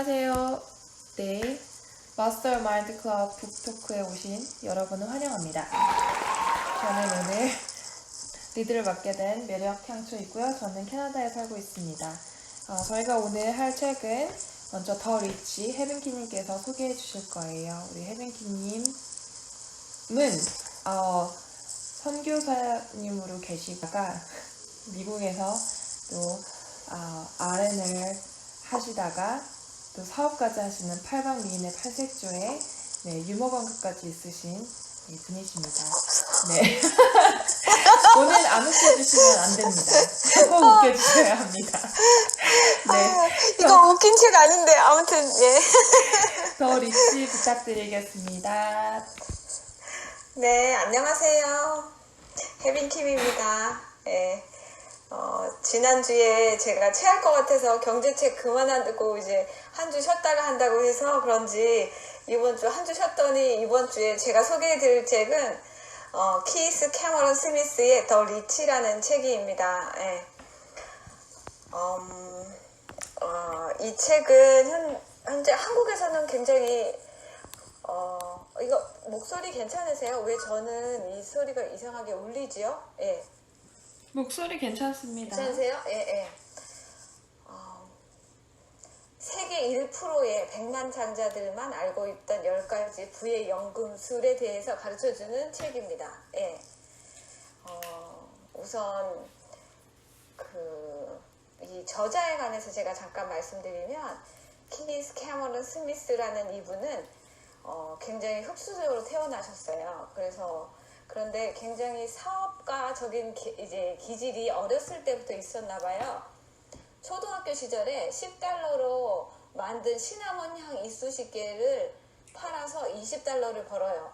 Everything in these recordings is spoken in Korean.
안녕하세요. 네, 마스터마인드 클럽 북토크에 오신 여러분을 환영합니다. 저는 오늘 리드를 맡게 된 매력 향초이고요. 저는 캐나다에 살고 있습니다. 저희가 오늘 할 책은 먼저 더 리치 혜빈키님께서 소개해 주실 거예요. 우리 혜빈키님은 선교사님으로 계시다가 미국에서 또 RN을 하시다가 또 사업까지 하시는 팔방미인의 팔색조에 유머 광고까지 있으신 분이십니다. 네. 오늘 안 웃겨주시면 안 됩니다. 꼭 웃겨주셔야 합니다. 네. 이거 웃긴 책 아닌데 아무튼 예. 더 리치 부탁드리겠습니다. 네, 안녕하세요. 혜빈킴입니다. 예. 지난주에 제가 체할 것 같아서 경제책 그만하고 이제 한 주 쉬었다가 한다고 해서 그런지 이번 주 한 주 쉬었더니 이번 주에 제가 소개해드릴 책은 키스 캐머런 스미스의 더 리치라는 책입니다. 예. 이 책은 현재 한국에서는 굉장히 이거 목소리 괜찮으세요? 왜 저는 이 소리가 이상하게 울리지요? 예. 목소리 괜찮습니다. 괜찮으세요? 예, 예. 세계 1%의 백만장자들만 알고 있던 10가지 부의 연금술에 대해서 가르쳐주는 책입니다. 예. 우선 이 저자에 관해서 제가 잠깐 말씀드리면 키스 캐머런 스미스라는 이분은 굉장히 흡수적으로 태어나셨어요. 그런데 굉장히 사업가적인 이제 기질이 어렸을 때부터 있었나 봐요. 초등학교 시절에 $10로 만든 시나몬 향 이쑤시개를 팔아서 $20를 벌어요.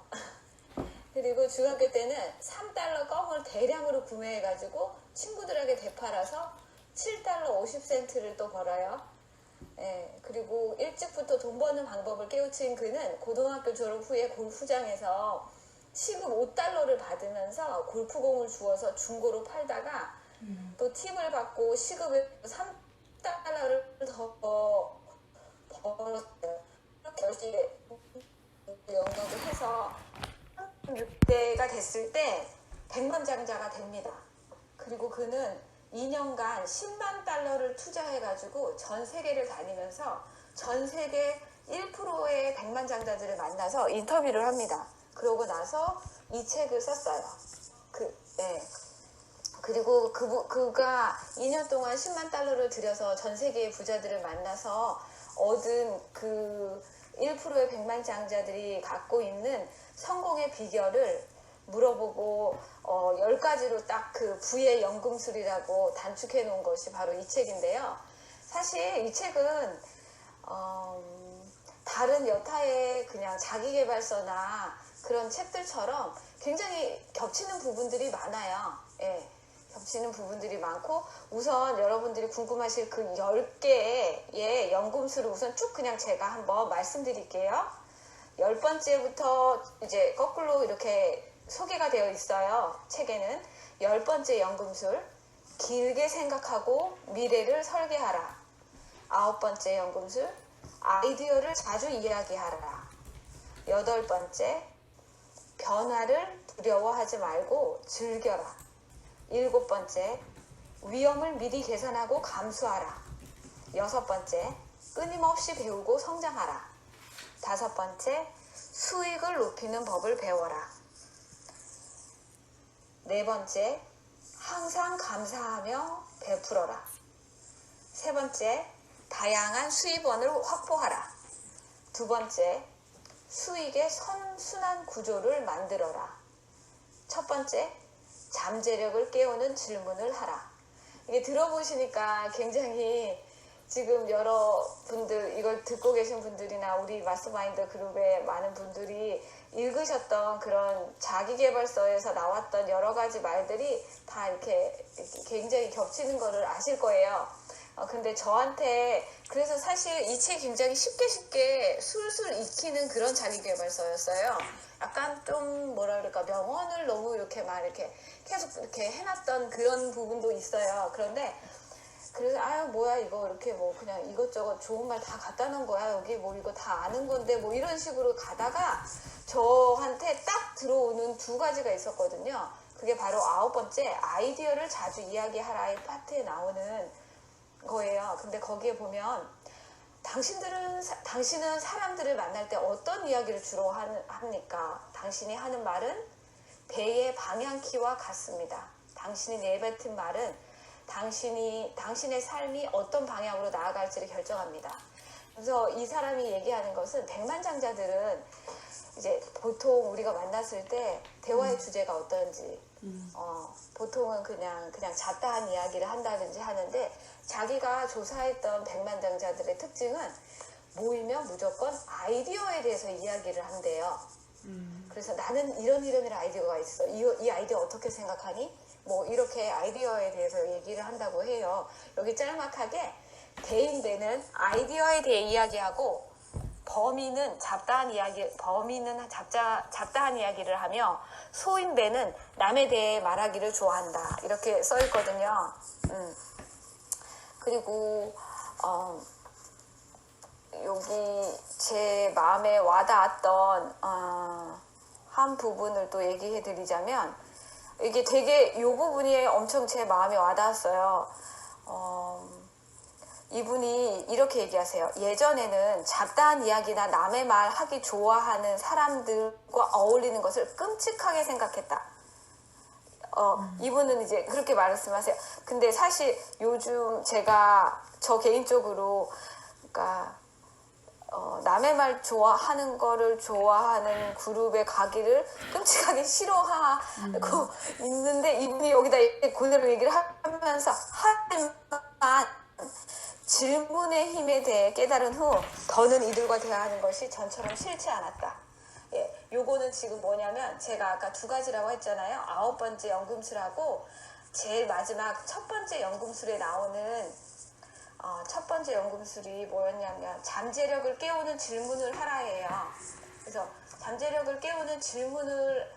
그리고 중학교 때는 $3 껌을 대량으로 구매해가지고 친구들에게 되팔아서 $7 50센트를 또 벌어요. 예, 그리고 일찍부터 돈 버는 방법을 깨우친 그는 고등학교 졸업 후에 골프장에서 시급 $5를 받으면서 골프공을 주워서 중고로 팔다가 또 팁을 받고 시급을 $3를 더 벌었어요. 그렇게 열심히 영역을 해서 6대가 됐을 때 백만장자가 됩니다. 그리고 그는 2년간 $100,000를 투자해가지고 전 세계를 다니면서 전 세계 1%의 백만장자들을 만나서 인터뷰를 합니다. 그러고 나서 이 책을 썼어요. 그리고 그가 2년 동안 $100,000를 들여서 전 세계의 부자들을 만나서 얻은 그 1%의 백만장자들이 갖고 있는 성공의 비결을 물어보고 10가지로 딱 그 부의 연금술이라고 단축해 놓은 것이 바로 이 책인데요. 사실 이 책은 다른 여타의 그냥 자기계발서나 그런 책들처럼 굉장히 겹치는 부분들이 많아요. 예, 겹치는 부분들이 많고 우선 여러분들이 궁금하실 그 10개의 연금술을 우선 쭉 그냥 제가 한번 말씀드릴게요. 10번째부터 이제 거꾸로 이렇게 소개가 되어 있어요. 책에는 10번째 연금술, 길게 생각하고 미래를 설계하라. 9번째 연금술, 아이디어를 자주 이야기하라. 8번째, 변화를 두려워하지 말고 즐겨라. 7번째, 위험을 미리 계산하고 감수하라. 6번째, 끊임없이 배우고 성장하라. 5번째, 수익을 높이는 법을 배워라. 4번째, 항상 감사하며 베풀어라. 3번째, 다양한 수입원을 확보하라. 2번째, 수익의 선순환 구조를 만들어라. 1번째, 잠재력을 깨우는 질문을 하라. 이게 들어보시니까 굉장히 지금 여러분들 이걸 듣고 계신 분들이나 우리 마스터마인드 그룹의 많은 분들이 읽으셨던 그런 자기계발서에서 나왔던 여러 가지 말들이 다 이렇게 굉장히 겹치는 거를 아실 거예요. 근데 저한테 그래서 사실 이 책이 굉장히 쉽게 술술 익히는 그런 자기계발서였어요. 약간 좀 뭐라 그럴까 명언을 너무 이렇게 막 이렇게 계속 이렇게 해놨던 그런 부분도 있어요. 그런데 그래서 아유 뭐야 이거 이렇게 뭐 그냥 이것저것 좋은 말 다 갖다 놓은 거야 여기 뭐 이거 다 아는 건데 뭐 이런 식으로 가다가 저한테 딱 들어오는 두 가지가 있었거든요. 그게 바로 9번째 아이디어를 자주 이야기하라의 파트에 나오는 거예요. 근데 거기에 보면 당신은 사람들을 만날 때 어떤 이야기를 주로 합니까? 당신이 하는 말은 배의 방향키와 같습니다. 당신이 내뱉은 말은 당신의 삶이 어떤 방향으로 나아갈지를 결정합니다. 그래서 이 사람이 얘기하는 것은 백만장자들은 이제 보통 우리가 만났을 때 대화의 주제가 어떤지 보통은 그냥 잡다한 이야기를 한다든지 하는데 자기가 조사했던 백만장자들의 특징은 모이면 무조건 아이디어에 대해서 이야기를 한대요. 그래서 나는 이런 아이디어가 있어. 이 아이디어 어떻게 생각하니? 뭐 이렇게 아이디어에 대해서 얘기를 한다고 해요. 여기 짤막하게 대인배는 아이디어에 대해 이야기하고 범인은 잡다한 이야기를 하며 소인배는 남에 대해 말하기를 좋아한다. 이렇게 써 있거든요. 그리고 여기 제 마음에 와닿았던 한 부분을 또 얘기해 드리자면 이게 되게 이 부분이 엄청 제 마음에 와닿았어요. 이분이 이렇게 얘기하세요. 예전에는 잡다한 이야기나 남의 말 하기 좋아하는 사람들과 어울리는 것을 끔찍하게 생각했다. 이분은 이제 그렇게 말씀하세요. 근데 사실 요즘 저 개인적으로 그러니까 남의 말 좋아하는 거를 좋아하는 그룹에 가기를 끔찍하게 싫어하고 있는데 이분이 여기다 그대로 얘기를 하면서 하지만 질문의 힘에 대해 깨달은 후 더는 이들과 대화하는 것이 전처럼 싫지 않았다. 예, 요거는 지금 뭐냐면 제가 아까 두 가지라고 했잖아요. 9번째 연금술하고 제일 마지막 첫 번째 연금술에 나오는 첫 번째 연금술이 뭐였냐면 잠재력을 깨우는 질문을 하라예요. 그래서 잠재력을 깨우는 질문을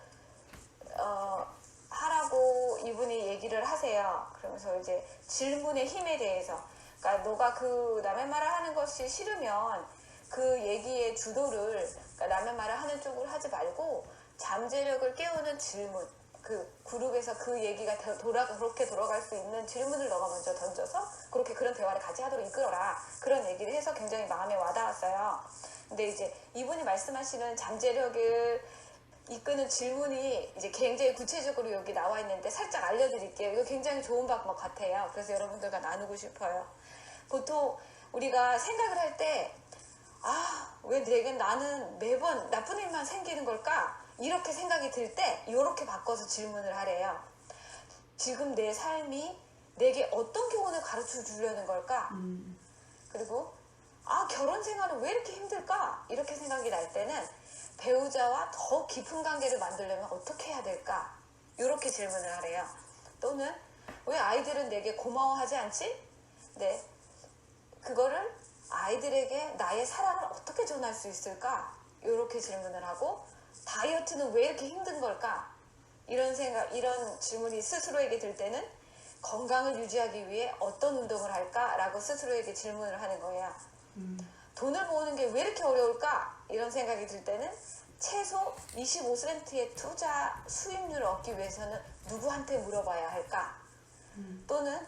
하라고 이분이 얘기를 하세요. 그러면서 이제 질문의 힘에 대해서 그러니까 너가 그 남의 말을 하는 것이 싫으면 그 얘기의 주도를 그러니까 남의 말을 하는 쪽으로 하지 말고 잠재력을 깨우는 질문 그 그룹에서 그 얘기가 그렇게 돌아갈 수 있는 질문을 너가 먼저 던져서 그런 대화를 같이 하도록 이끌어라. 그런 얘기를 해서 굉장히 마음에 와닿았어요. 근데 이제 이분이 말씀하시는 잠재력을 이끄는 질문이 이제 굉장히 구체적으로 여기 나와 있는데 살짝 알려드릴게요. 이거 굉장히 좋은 방법 같아요. 그래서 여러분들과 나누고 싶어요. 보통 우리가 생각을 할 때 왜 나는 매번 나쁜 일만 생기는 걸까? 이렇게 생각이 들 때 이렇게 바꿔서 질문을 하래요. 지금 내 삶이 내게 어떤 교훈을 가르쳐 주려는 걸까? 그리고 결혼 생활은 왜 이렇게 힘들까? 이렇게 생각이 날 때는 배우자와 더 깊은 관계를 만들려면 어떻게 해야 될까? 이렇게 질문을 하래요. 또는 왜 아이들은 내게 고마워하지 않지? 네, 그거를 아이들에게 나의 사랑을 어떻게 전할 수 있을까? 이렇게 질문을 하고 다이어트는 왜 이렇게 힘든 걸까? 이런 질문이 스스로에게 들 때는 건강을 유지하기 위해 어떤 운동을 할까? 라고 스스로에게 질문을 하는 거예요. 돈을 모으는 게 왜 이렇게 어려울까? 이런 생각이 들 때는 최소 25%의 투자 수익률을 얻기 위해서는 누구한테 물어봐야 할까? 또는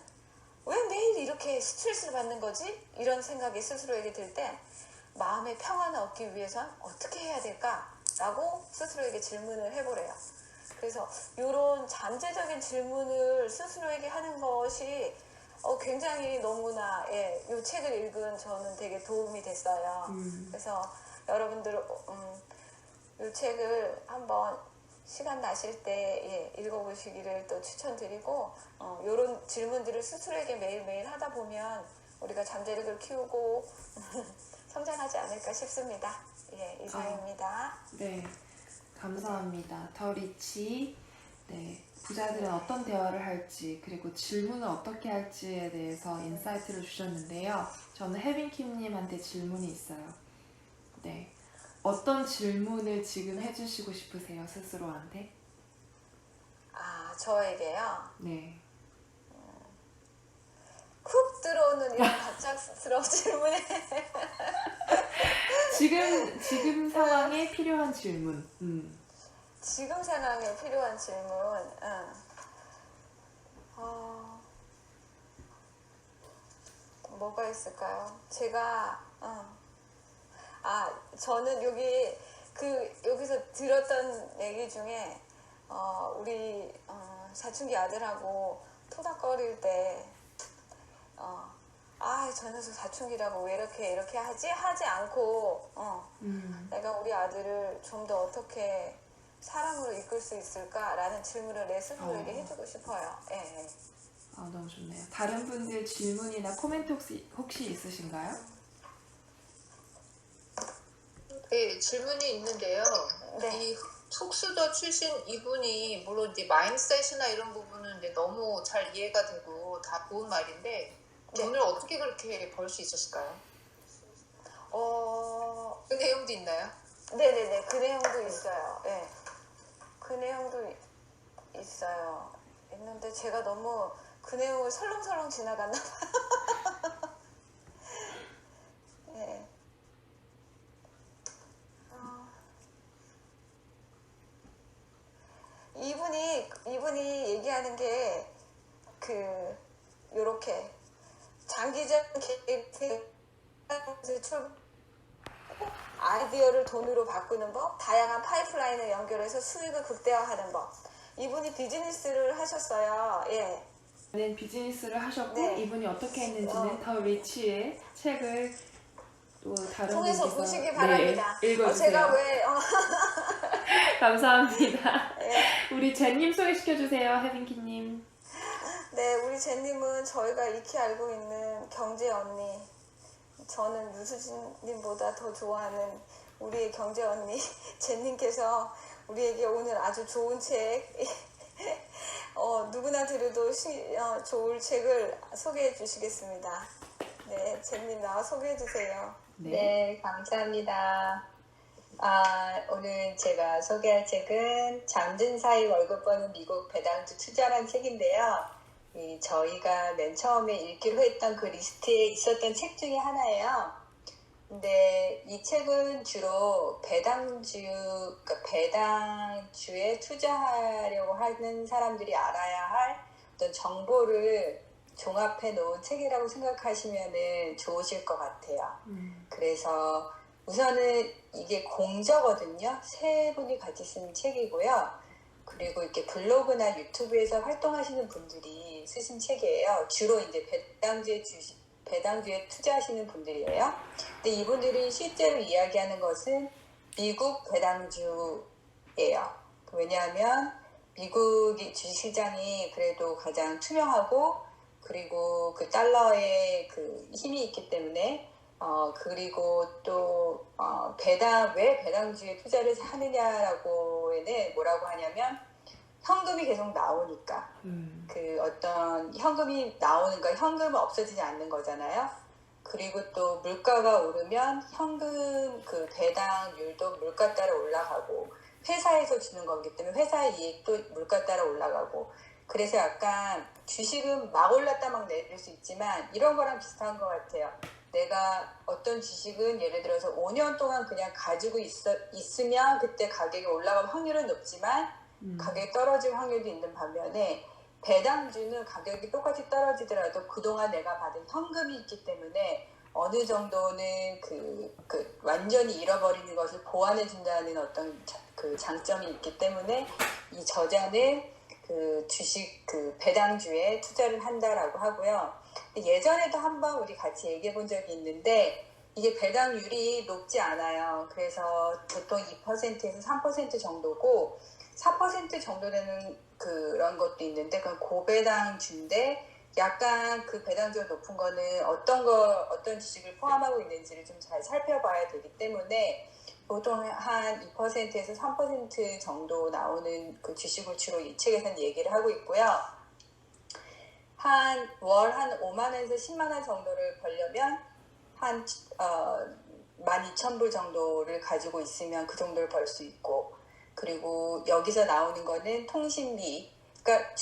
왜 매일 이렇게 스트레스를 받는 거지? 이런 생각이 스스로에게 들 때 마음의 평안을 얻기 위해선 어떻게 해야 될까? 라고 스스로에게 질문을 해보래요. 그래서 이런 잠재적인 질문을 스스로에게 하는 것이 굉장히 너무나 이 책을 읽은 저는 되게 도움이 됐어요. 그래서 여러분들 이 책을 한번 시간 나실 때 읽어보시기를 또 추천드리고 이런 질문들을 스스로에게 매일매일 하다 보면 우리가 잠재력을 키우고 성장하지 않을까 싶습니다. 이상입니다. 네, 감사합니다. 더 리치. 네, 부자들은 어떤 대화를 할지 그리고 질문을 어떻게 할지에 대해서 인사이트를 주셨는데요. 저는 혜빈킴님한테 질문이 있어요. 네, 어떤 질문을 지금 해주시고 싶으세요, 스스로한테? 저에게요? 네. 훅 들어오는 이런 갑작스러운 질문에 지금 상황에 필요한 질문. 지금 상황에 필요한 질문. 뭐가 있을까요? 제가 저는 여기서 들었던 얘기 중에 우리 사춘기 아들하고 토닥거릴 때 저 녀석 사춘기라고 왜 이렇게 하지 않고 내가 우리 아들을 좀 더 어떻게 사랑으로 이끌 수 있을까라는 질문을 내 스스로에게 해주고 싶어요. 예. 너무 좋네요. 다른 분들 질문이나 코멘트 혹시 있으신가요? 네, 질문이 있는데요. 네. 이 톡슈더 출신 이분이 물론 이제 마인드셋이나 이런 부분은 이제 너무 잘 이해가 되고 다 좋은 말인데 돈을 어떻게 그렇게 벌 수 있었을까요? 그 내용도 있나요? 네네네, 그 내용도 있어요. 예. 그 내용도 있어요. 있는데 제가 너무 그 내용을 설렁설렁 지나갔나 봐요. 예. 이분이 얘기하는 게 요렇게 장기적 계획 아이디어를 돈으로 바꾸는 법, 다양한 파이프라인을 연결해서 수익을 극대화하는 법. 이분이 비즈니스를 하셨어요. 예. 비즈니스를 하셨고 네. 이분이 어떻게 했는지는 더 리치의 책을 또 다른 통해서 분께서 보시기 바랍니다. 읽어주세요. 제가 왜 감사합니다. 예. 우리 제님 소개시켜주세요. 혜빈키님. 네, 우리 제님은 저희가 익히 알고 있는 경제 언니. 저는 유수진님보다 더 좋아하는 우리의 경제 언니 제님께서 우리에게 오늘 아주 좋은 책, 누구나 들어도 좋을 책을 소개해 주시겠습니다. 네, 제님 나와 소개해 주세요. 네, 감사합니다. 오늘 제가 소개할 책은 잠든 사이 월급 버는 미국 배당주 투자란 책인데요. 저희가 맨 처음에 읽기로 했던 그 리스트에 있었던 책 중에 하나예요. 근데 이 책은 주로 그러니까 배당주에 투자하려고 하는 사람들이 알아야 할 어떤 정보를 종합해 놓은 책이라고 생각하시면 좋으실 것 같아요. 그래서 우선은 이게 공저거든요. 세 분이 같이 쓴 책이고요. 그리고 이렇게 블로그나 유튜브에서 활동하시는 분들이 쓰신 책이에요. 주로 이제 배당주에 투자하시는 분들이에요. 근데 이분들이 실제로 이야기하는 것은 미국 배당주예요. 왜냐하면 미국의 주식시장이 그래도 가장 투명하고 그리고 그 달러에 그 힘이 있기 때문에 그리고 또 왜 배당주에 투자를 하느냐라고에는 뭐라고 하냐면 현금이 계속 나오니까 그 어떤 현금이 나오는가 현금은 없어지지 않는 거잖아요. 그리고 또 물가가 오르면 현금 그 배당률도 물가 따라 올라가고 회사에서 주는 거기 때문에 회사의 이익도 물가 따라 올라가고 그래서 약간 주식은 막 올랐다 막 내릴 수 있지만 이런 거랑 비슷한 것 같아요. 내가 어떤 주식은 예를 들어서 5년 동안 그냥 가지고 있으면 그때 가격이 올라갈 확률은 높지만 가격이 떨어질 확률도 있는 반면에 배당주는 가격이 똑같이 떨어지더라도 그동안 내가 받은 현금이 있기 때문에 어느 정도는 완전히 잃어버리는 것을 보완해 준다는 어떤 그 장점이 있기 때문에 이 저자는 그 주식 배당주에 투자를 한다라고 하고요. 예전에도 한번 우리 같이 얘기해 본 적이 있는데 이게 배당률이 높지 않아요. 그래서 보통 2%에서 3% 정도고 4% 정도 되는 그런 것도 있는데 그건 고배당주인데 약간 그 배당주가 높은 거는 어떤 주식을 포함하고 있는지를 좀 잘 살펴봐야 되기 때문에 보통 한 2%에서 3% 정도 나오는 그 주식을 주로 이 책에서는 얘기를 하고 있고요. 월 한 5만 원에서 10만 원 정도를 벌려면 한 12,000불 정도를 가지고 있으면 그 정도를 벌 수 있고 그리고 여기서 나오는 거는 통신비 그러니까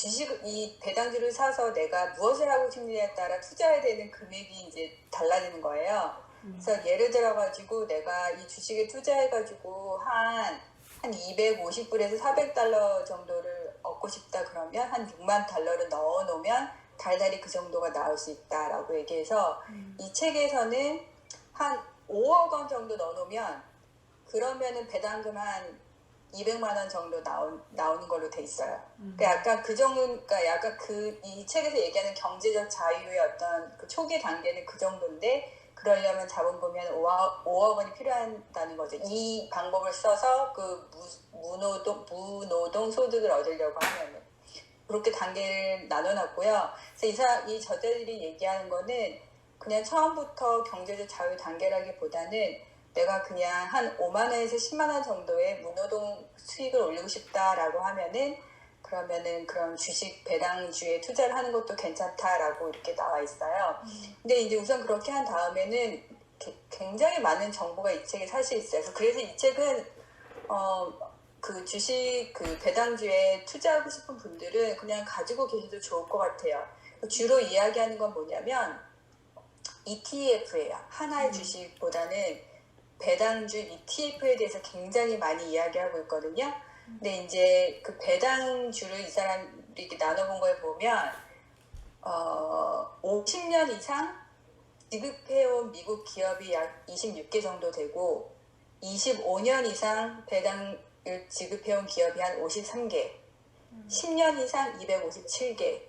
이 배당주를 사서 내가 무엇을 하고 싶느냐에 따라 투자해야 되는 금액이 이제 달라지는 거예요. 그래서 예를 들어가지고 내가 이 주식에 투자해가지고 한 250불에서 400달러 정도를 얻고 싶다 그러면 한 6만 달러를 넣어놓으면 달달이 그 정도가 나올 수 있다라고 얘기해서 이 책에서는 한 5억 원 정도 넣어놓으면 그러면은 배당금 한 200만 원 정도 나오는 걸로 돼 있어요. 그러니까 약간 그 정도, 그러니까 약간 이 책에서 얘기하는 경제적 자유의 어떤 그 초기 단계는 그 정도인데, 그러려면 자본 보면 5억 원이 필요하다는 거죠. 이 방법을 써서 그 무노동 소득을 얻으려고 하면은. 그렇게 단계를 나눠놨고요. 그래서 이 저자들이 얘기하는 거는 그냥 처음부터 경제적 자유 단계라기보다는 내가 그냥 한 5만 원에서 10만 원 정도의 무노동 수익을 올리고 싶다라고 하면은 그러면은 그런 주식 배당주에 투자를 하는 것도 괜찮다라고 이렇게 나와 있어요. 근데 이제 우선 그렇게 한 다음에는 굉장히 많은 정보가 이 책에 사실 있어요. 그래서 이 책은 그 주식 그 배당주에 투자하고 싶은 분들은 그냥 가지고 계셔도 좋을 것 같아요. 주로 이야기하는 건 뭐냐면 ETF예요. 하나의 주식보다는 배당주 ETF에 대해서 굉장히 많이 이야기하고 있거든요. 근데 이제 그 배당주를 이 사람들이 나눠본 거에 보면 50년 이상 지급해온 미국 기업이 약 26개 정도 되고 25년 이상 배당을 지급해온 기업이 한 53개, 10년 이상 257개,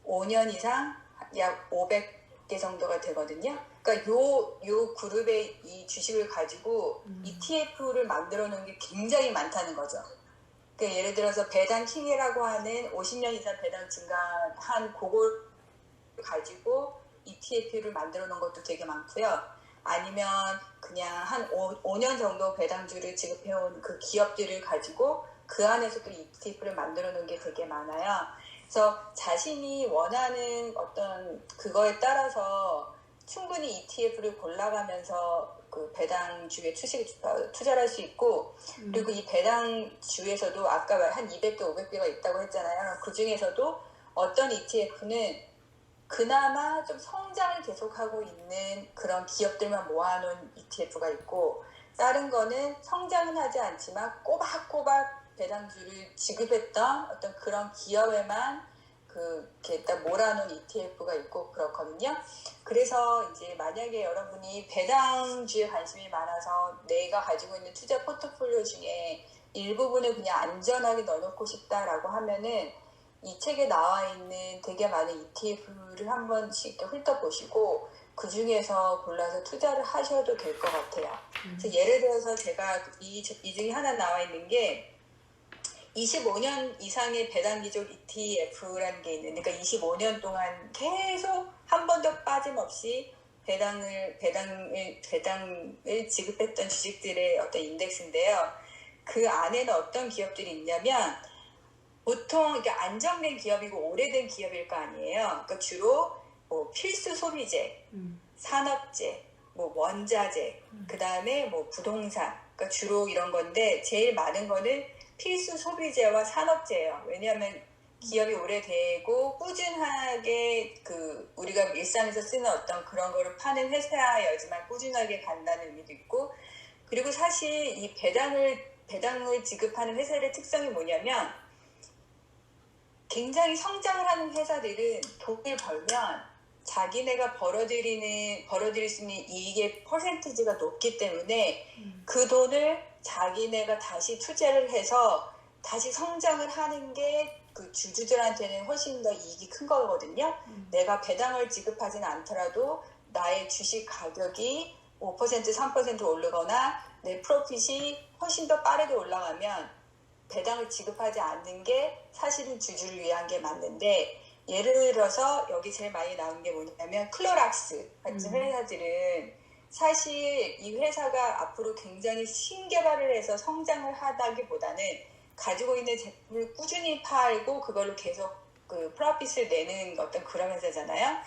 5년 이상 약 500개 정도가 되거든요. 그러니까 요 그룹의 이 주식을 가지고 ETF를 만들어 놓은 게 굉장히 많다는 거죠. 그러니까 예를 들어서 배당킹이라고 하는 50년 이상 배당 증가한 그걸 가지고 ETF를 만들어 놓은 것도 되게 많고요. 아니면 그냥 한 5년 정도 배당주를 지급해온 그 기업들을 가지고 그 안에서도 ETF를 만들어 놓은 게 되게 많아요. 그래서 자신이 원하는 어떤 그거에 따라서 충분히 ETF를 골라가면서 그 배당주에 투자를 할 수 있고, 그리고 이 배당주에서도 아까 한 200개, 500개가 있다고 했잖아요. 그 중에서도 어떤 ETF는 그나마 좀 성장을 계속하고 있는 그런 기업들만 모아놓은 ETF가 있고, 다른 거는 성장은 하지 않지만 꼬박꼬박 배당주를 지급했던 어떤 그런 기업에만 이렇게 딱 몰아놓은 ETF가 있고 그렇거든요. 그래서 이제 만약에 여러분이 배당주에 관심이 많아서 내가 가지고 있는 투자 포트폴리오 중에 일부분을 그냥 안전하게 넣어놓고 싶다라고 하면은 이 책에 나와 있는 되게 많은 ETF를 한 번씩 훑어보시고 그 중에서 골라서 투자를 하셔도 될 것 같아요. 그래서 예를 들어서 제가 이 중에 하나 나와 있는 게 25년 이상의 배당기족 ETF라는 게 있는데, 그러니까 25년 동안 계속 한 번도 빠짐없이 배당을 지급했던 주식들의 어떤 인덱스인데요. 그 안에는 어떤 기업들이 있냐면 보통 이게 안정된 기업이고 오래된 기업일 거 아니에요. 그러니까 주로 뭐 필수 소비재, 산업재, 뭐 원자재, 그 다음에 뭐 부동산, 그러니까 주로 이런 건데 제일 많은 거는 필수 소비재와 산업재예요. 왜냐하면 기업이 오래되고 꾸준하게 그 우리가 일상에서 쓰는 어떤 그런 거를 파는 회사여지만 꾸준하게 간다는 의미도 있고, 그리고 사실 이 배당을 지급하는 회사의 특성이 뭐냐면 굉장히 성장을 하는 회사들은 돈을 벌면 자기네가 벌어들일 수 있는 이익의 퍼센티지가 높기 때문에 그 돈을 자기네가 다시 투자를 해서 다시 성장을 하는 게 그 주주들한테는 훨씬 더 이익이 큰 거거든요. 내가 배당을 지급하지는 않더라도 나의 주식 가격이 5%, 3% 오르거나 내 프로핏이 훨씬 더 빠르게 올라가면 배당을 지급하지 않는 게 사실은 주주를 위한 게 맞는데, 예를 들어서 여기 제일 많이 나온 게 뭐냐면 클로락스 같은 회사들은 사실 이 회사가 앞으로 굉장히 신개발을 해서 성장을 하다기보다는 가지고 있는 제품을 꾸준히 팔고 그걸로 계속 그 프로핏을 내는 어떤 그런 회사잖아요.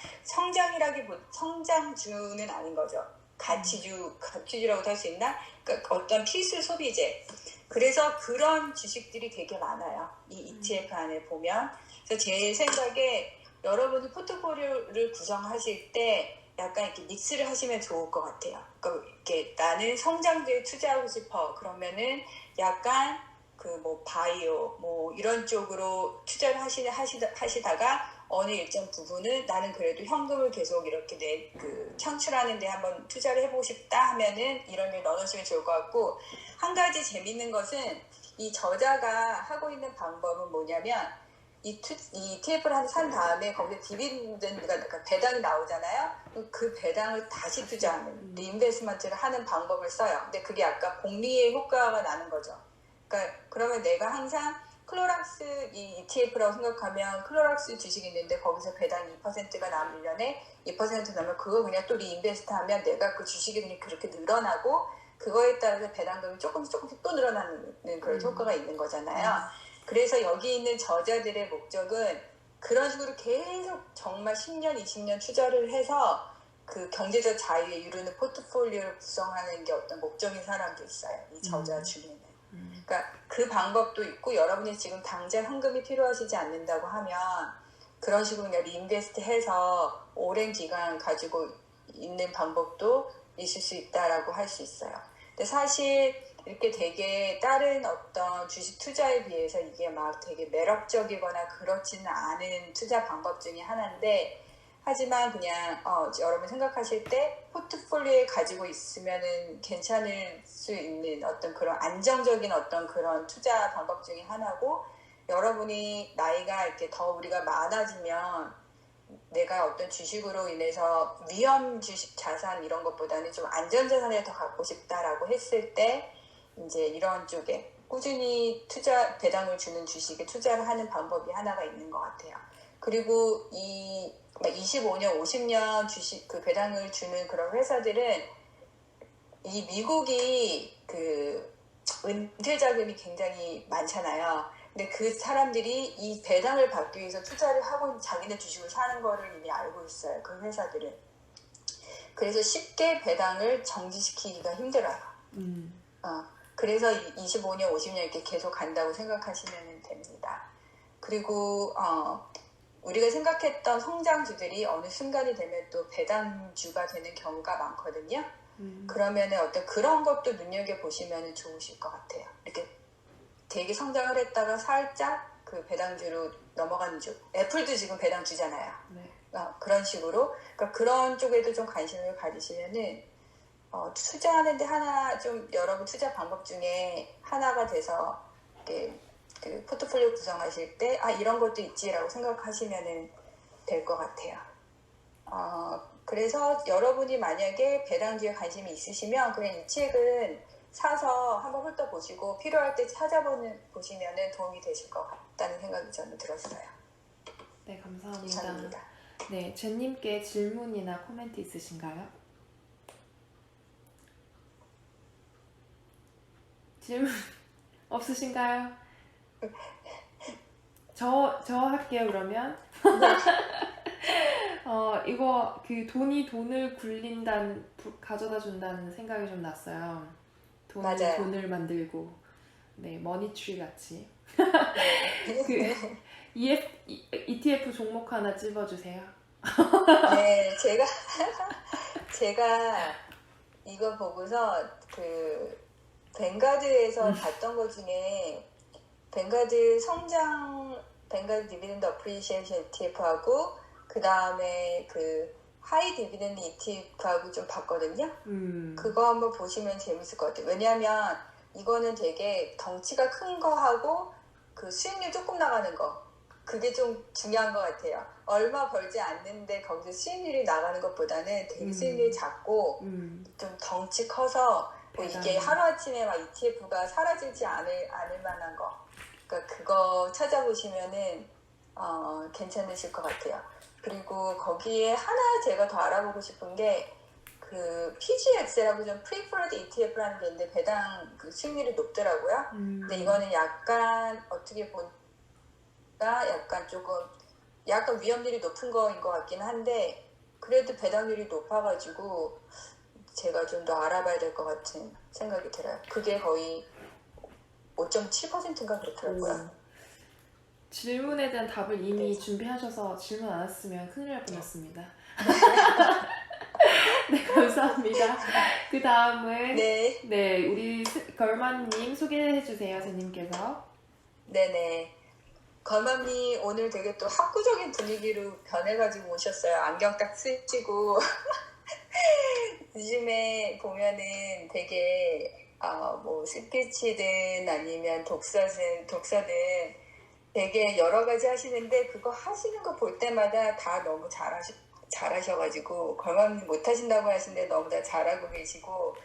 성장주는 아닌 거죠. 가치주라고도 할 수 있나? 그러니까 어떤 필수 소비재. 그래서 그런 주식들이 되게 많아요. 이 ETF 안에 보면. 그래서 제 생각에 여러분이 포트폴리오를 구성하실 때 약간 이렇게 믹스를 하시면 좋을 것 같아요. 그러니까 이렇게 나는 성장주에 투자하고 싶어. 그러면은 약간 그 뭐 바이오 뭐 이런 쪽으로 투자를 하시다가 어느 일정 부분은 나는 그래도 현금을 계속 이렇게 창출하는 데 한번 투자를 해보고 싶다 하면은 이런 일 넣어놓으시면 좋을 것 같고, 한 가지 재밌는 것은 이 저자가 하고 있는 방법은 뭐냐면 이 ETF를 산 다음에 거기에 디비던드가 그러니까 배당이 나오잖아요. 그 배당을 다시 투자하는 리인베스트먼트를 하는 방법을 써요. 근데 그게 약간 복리의 효과가 나는 거죠. 그러니까 그러면 내가 항상 클로락스 이 ETF라고 생각하면 클로락스 주식이 있는데 거기서 배당이 2%가 나오면 1년에 2% 나오면 그거 그냥 또 리인베스트 하면 내가 그 주식이 그냥 그렇게 늘어나고 그거에 따라서 배당금이 조금씩 또 늘어나는 그런 효과가 있는 거잖아요. 그래서 여기 있는 저자들의 목적은 그런 식으로 계속 정말 10년, 20년 투자를 해서 그 경제적 자유에 이루는 포트폴리오를 구성하는 게 어떤 목적인 사람도 있어요. 이 저자 중에는. 그러니까 그 방법도 있고, 여러분이 지금 당장 현금이 필요하시지 않는다고 하면 그런 식으로 그냥 리인베스트 해서 오랜 기간 가지고 있는 방법도 있을 수 있다라고 할 수 있어요. 근데 사실 이렇게 되게 다른 어떤 주식 투자에 비해서 이게 막 되게 매력적이거나 그렇지는 않은 투자 방법 중에 하나인데, 하지만 그냥 여러분 생각하실 때 포트폴리오에 가지고 있으면은 괜찮을 수 있는 어떤 그런 안정적인 어떤 그런 투자 방법 중에 하나고, 여러분이 나이가 이렇게 더 우리가 많아지면 내가 어떤 주식으로 인해서 위험 주식 자산 이런 것보다는 좀 안전 자산을 더 갖고 싶다라고 했을 때 이제 이런 쪽에 꾸준히 배당을 주는 주식에 투자를 하는 방법이 하나가 있는 것 같아요. 그리고 이 25년, 50년 주식 그 배당을 주는 그런 회사들은 이 미국이 그 은퇴 자금이 굉장히 많잖아요. 근데 그 사람들이 이 배당을 받기 위해서 투자를 하고 자기네 주식을 사는 거를 이미 알고 있어요. 그 회사들은. 그래서 쉽게 배당을 정지시키기가 힘들어요. 그래서 25년, 50년 이렇게 계속 간다고 생각하시면 됩니다. 그리고 우리가 생각했던 성장주들이 어느 순간이 되면 또 배당주가 되는 경우가 많거든요. 그러면은 어떤 그런 것도 눈여겨보시면 좋으실 것 같아요. 이렇게 되게 성장을 했다가 살짝 그 배당주로 넘어가는 주. 애플도 지금 배당주잖아요. 네. 그런 식으로. 그러니까 그런 쪽에도 좀 관심을 가지시면은 투자하는데 하나 좀 여러분 투자 방법 중에 하나가 돼서 이렇게 그 포트폴리오 구성하실 때 이런 것도 있지라고 생각하시면 될 것 같아요. 그래서 여러분이 만약에 배당주에 관심이 있으시면 그냥 이 책은 사서 한번 훑어보시고 필요할 때 찾아보시면 도움이 되실 것 같다는 생각이 저는 들었어요. 네, 감사합니다. 감사합니다. 네, 제님께 질문이나 코멘트 있으신가요? 질문 없으신가요? 저 할게요, 그러면. 이거 그 돈이 돈을 가져다 준다는 생각이 좀 났어요. 돈이 맞아요. 돈을 만들고, 네, 머니트리 같이. 그 ETF 종목 하나 찝어주세요. 네, 제가 이거 보고서 그 뱅가드에서 봤던 것 중에 뱅가드 디비던드 어프리시에이션 ETF하고 그 다음에 그 하이 디비던드 ETF하고 좀 봤거든요. 그거 한번 보시면 재밌을 것 같아요. 왜냐하면 이거는 되게 덩치가 큰 거하고 그 수익률 조금 나가는 거, 그게 좀 중요한 것 같아요. 얼마 벌지 않는데 거기서 수익률이 나가는 것보다는 되게 수익률이 작고 좀 덩치 커서 뭐 이게 하루아침에 막 ETF가 사라지지 않을 만한 거, 그러니까 그거 찾아보시면은 괜찮으실 것 같아요. 그리고 거기에 하나 제가 더 알아보고 싶은 게 그 PGX라고 좀 Preferred ETF라는 게 있는데 배당 그 수익률이 높더라고요. 근데 이거는 약간 어떻게 보니까 약간 위험률이 높은 거인 것 같긴 한데 그래도 배당률이 높아가지고 제가 좀 더 알아봐야 될 것 같은 생각이 들어요. 그게 거의 5.7%인가 그렇더라고요. 질문에 대한 답을 이미 준비하셔서 질문 안 했으면 큰일 날 뻔했습니다. 네, 감사합니다. 그 다음은 네. 우리 걸마님 소개해 주세요, 제님께서. 네네. 걸맘님 오늘 되게 또 학구적인 분위기로 변해가지고 오셨어요. 안경 딱 쓰시고 요즘에 보면은 되게 뭐 스피치든 아니면 독서든 되게 여러 가지 하시는데 그거 하시는 거 볼 때마다 다 너무 잘하셔가지고 걸맘님 못하신다고 하시는데 너무나 잘하고 계시고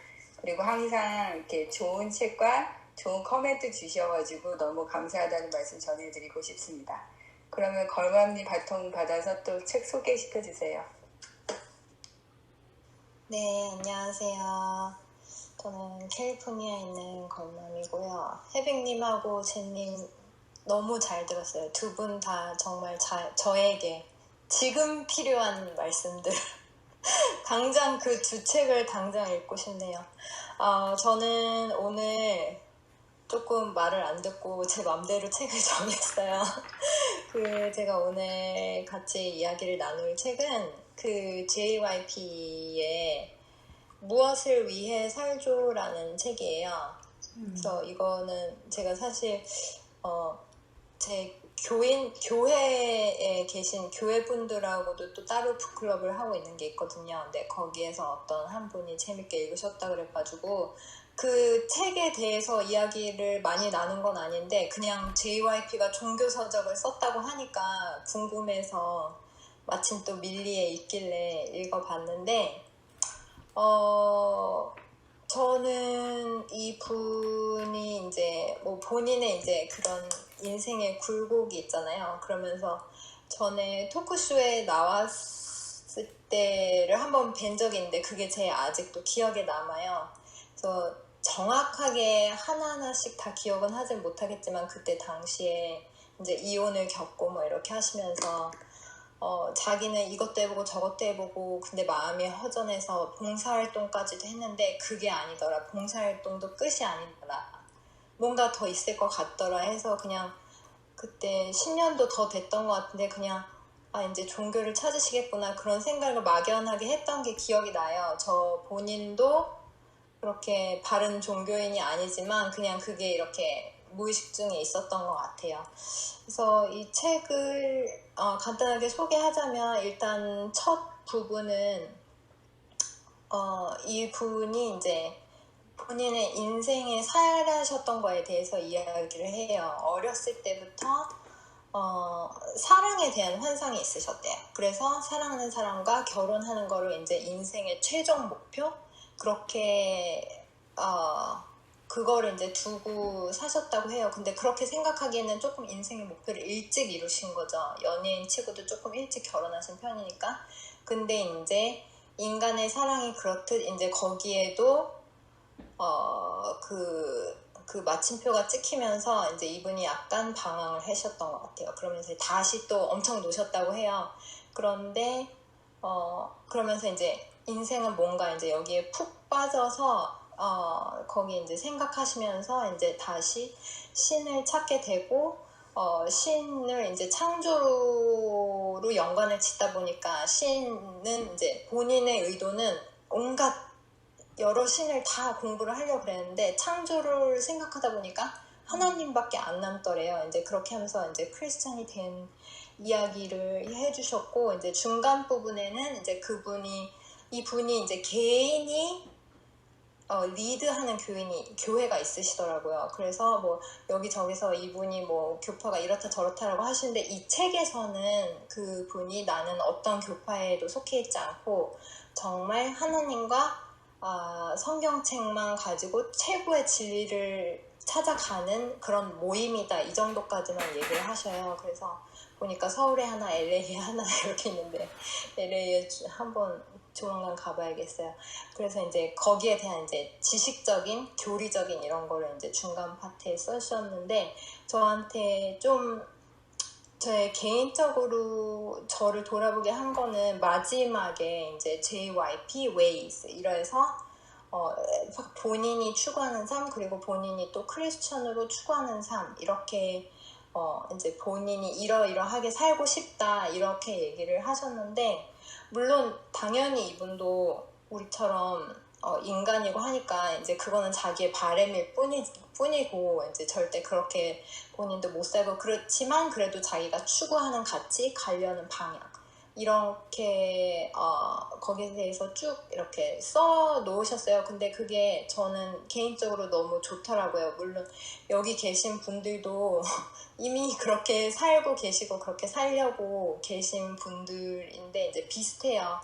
그리고 항상 이렇게 좋은 책과 좋은 코멘트 주셔가지고 너무 감사하다는 말씀 전해드리고 싶습니다. 그러면 걸맘님 바통 받아서 또 책 소개시켜 주세요. 네, 안녕하세요. 저는 캘리포니아에 있는 걸맘이고요. 혜백님하고 제님 너무 잘 들었어요. 두 분 다 정말 저에게 지금 필요한 말씀들 당장 그 두 책을 당장 읽고 싶네요. 저는 오늘 조금 말을 안 듣고 제 맘대로 책을 정했어요. 제가 오늘 같이 이야기를 나눌 책은 그 JYP의 무엇을 위해 살죠라는 책이에요. 그래서 이거는 제가 사실 제 교회에 계신 교회분들하고도 또 따로 북클럽을 하고 있는 게 있거든요. 근데 거기에서 어떤 한 분이 재밌게 읽으셨다 그래가지고 그 책에 대해서 이야기를 많이 나눈 건 아닌데 그냥 JYP가 종교서적을 썼다고 하니까 궁금해서 마침 또 밀리에 있길래 읽어봤는데 저는 이 분이 이제 뭐 본인의 이제 그런 인생의 굴곡이 있잖아요. 그러면서 전에 토크쇼에 나왔을 때를 한번 뵌 적이 있는데 그게 제 아직도 기억에 남아요. 그래서 정확하게 하나하나씩 다 기억은 하진 못하겠지만 그때 당시에 이제 이혼을 겪고 뭐 이렇게 하시면서 자기는 이것도 해보고 저것도 해보고 근데 마음이 허전해서 봉사활동까지도 했는데 그게 아니더라. 봉사활동도 끝이 아니더라. 뭔가 더 있을 것 같더라 해서 그냥 그때 10년도 더 됐던 것 같은데 그냥 이제 종교를 찾으시겠구나 그런 생각을 막연하게 했던 게 기억이 나요. 저 본인도 그렇게 바른 종교인이 아니지만 그냥 그게 이렇게 무의식 중에 있었던 것 같아요. 그래서 이 책을 간단하게 소개하자면 일단 첫 부분은 이 분이 이제 본인의 인생에 살아셨던 거에 대해서 이야기를 해요. 어렸을 때부터 사랑에 대한 환상이 있으셨대요. 그래서 사랑하는 사람과 결혼하는 거를 이제 인생의 최종 목표 그렇게 그거를 이제 두고 사셨다고 해요. 근데 그렇게 생각하기에는 조금 인생의 목표를 일찍 이루신 거죠. 연예인 치고도 조금 일찍 결혼하신 편이니까. 근데 이제 인간의 사랑이 그렇듯 이제 거기에도 그 마침표가 찍히면서 이제 이분이 약간 방황을 하셨던 것 같아요. 그러면서 다시 또 엄청 노셨다고 해요. 그런데 그러면서 이제 인생은 뭔가 이제 여기에 푹 빠져서 거기 이제 생각하시면서 이제 다시 신을 찾게 되고 신을 이제 창조로 연관을 짓다 보니까 신은 이제 본인의 의도는 온갖 여러 신을 다 공부를 하려고 그랬는데 창조를 생각하다 보니까 하나님밖에 안 남더래요. 이제 그렇게 하면서 이제 크리스찬이 된 이야기를 해주셨고 이제 중간 부분에는 이제 이 분이 이제 개인이 리드하는 교회가 있으시더라고요. 그래서 뭐 여기저기서 이분이 뭐 교파가 이렇다 저렇다라고 하시는데 이 책에서는 그 분이 나는 어떤 교파에도 속해 있지 않고 정말 하나님과 성경책만 가지고 최고의 진리를 찾아가는 그런 모임이다. 이 정도까지만 얘기를 하셔요. 그래서 보니까 서울에 하나, LA에 하나 이렇게 있는데 LA에 한번 조만간 가봐야겠어요. 그래서 이제 거기에 대한 이제 지식적인, 교리적인 이런 거를 이제 중간 파트에 써주셨는데 저한테 좀 제 개인적으로 저를 돌아보게 한 거는 마지막에 이제 JYP Ways 이래서 본인이 추구하는 삶, 그리고 본인이 또 크리스천으로 추구하는 삶, 이렇게 이제 본인이 이러이러하게 살고 싶다 이렇게 얘기를 하셨는데, 물론 당연히 이분도 우리처럼 인간이고 하니까 이제 그거는 자기의 바람일 뿐이고 이제 절대 그렇게 본인도 못 살고, 그렇지만 그래도 자기가 추구하는 가치, 가려는 방향 이렇게 거기에 대해서 쭉 이렇게 써 놓으셨어요. 근데 그게 저는 개인적으로 너무 좋더라고요. 물론 여기 계신 분들도 이미 그렇게 살고 계시고 그렇게 살려고 계신 분들인데 이제 비슷해요.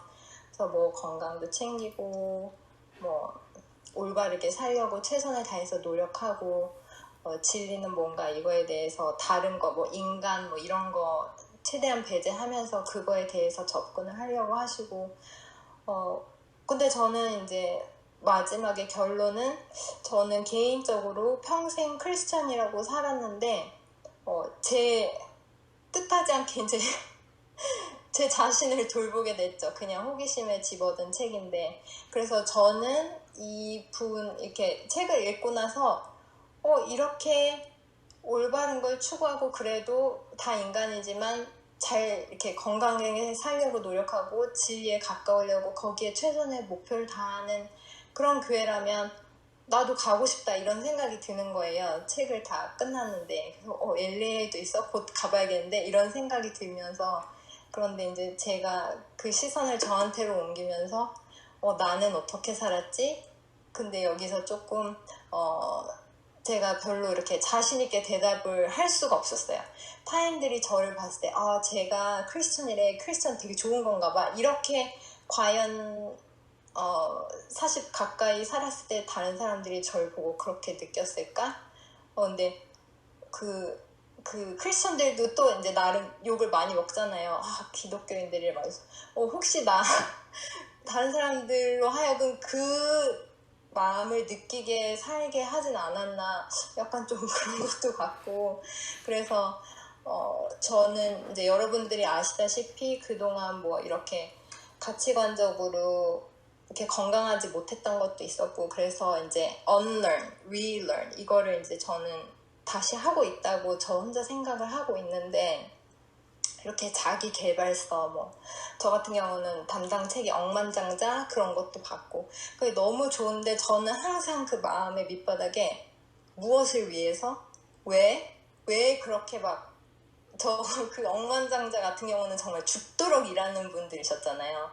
그래서 뭐 건강도 챙기고 뭐 올바르게 살려고 최선을 다해서 노력하고, 진리는 뭔가 이거에 대해서 다른 거, 뭐 인간 뭐 이런 거 최대한 배제하면서 그거에 대해서 접근을 하려고 하시고, 근데 저는 이제 마지막에 결론은, 저는 개인적으로 평생 크리스찬이라고 살았는데 제 뜻하지 않게 이제 제 자신을 돌보게 됐죠. 그냥 호기심에 집어든 책인데, 그래서 저는 이렇게 책을 읽고 나서 이렇게 올바른 걸 추구하고 그래도 다 인간이지만 잘 이렇게 건강하게 살려고 노력하고 진리에 가까우려고 거기에 최선의 목표를 다하는 그런 교회라면 나도 가고 싶다 이런 생각이 드는 거예요. 책을 다 끝났는데. 그래서 LA에도 있어? 곧 가봐야겠는데 이런 생각이 들면서, 그런데 이제 제가 그 시선을 저한테로 옮기면서 나는 어떻게 살았지? 근데 여기서 조금 제가 별로 이렇게 자신 있게 대답을 할 수가 없었어요. 타인들이 저를 봤을 때 제가 크리스천이래, 크리스천 되게 좋은 건가 봐, 이렇게 과연 40 가까이 살았을 때 다른 사람들이 저를 보고 그렇게 느꼈을까? 근데 그 크리스천들도 또 이제 나름 욕을 많이 먹잖아요. 기독교인들이 말해서 혹시 나 다른 사람들로 하여금 그 마음을 느끼게 살게 하진 않았나, 약간 좀 그런 것도 같고. 그래서 저는 이제 여러분들이 아시다시피 그동안 뭐 이렇게 가치관적으로 이렇게 건강하지 못했던 것도 있었고, 그래서 이제 unlearn, relearn 이거를 이제 저는 다시 하고 있다고 저 혼자 생각을 하고 있는데, 이렇게 자기 개발서, 뭐 저 같은 경우는 담당 책이 억만장자 그런 것도 받고, 그게 너무 좋은데 저는 항상 그 마음의 밑바닥에 무엇을 위해서, 왜 그렇게 막, 그 억만장자 같은 경우는 정말 죽도록 일하는 분들이셨잖아요.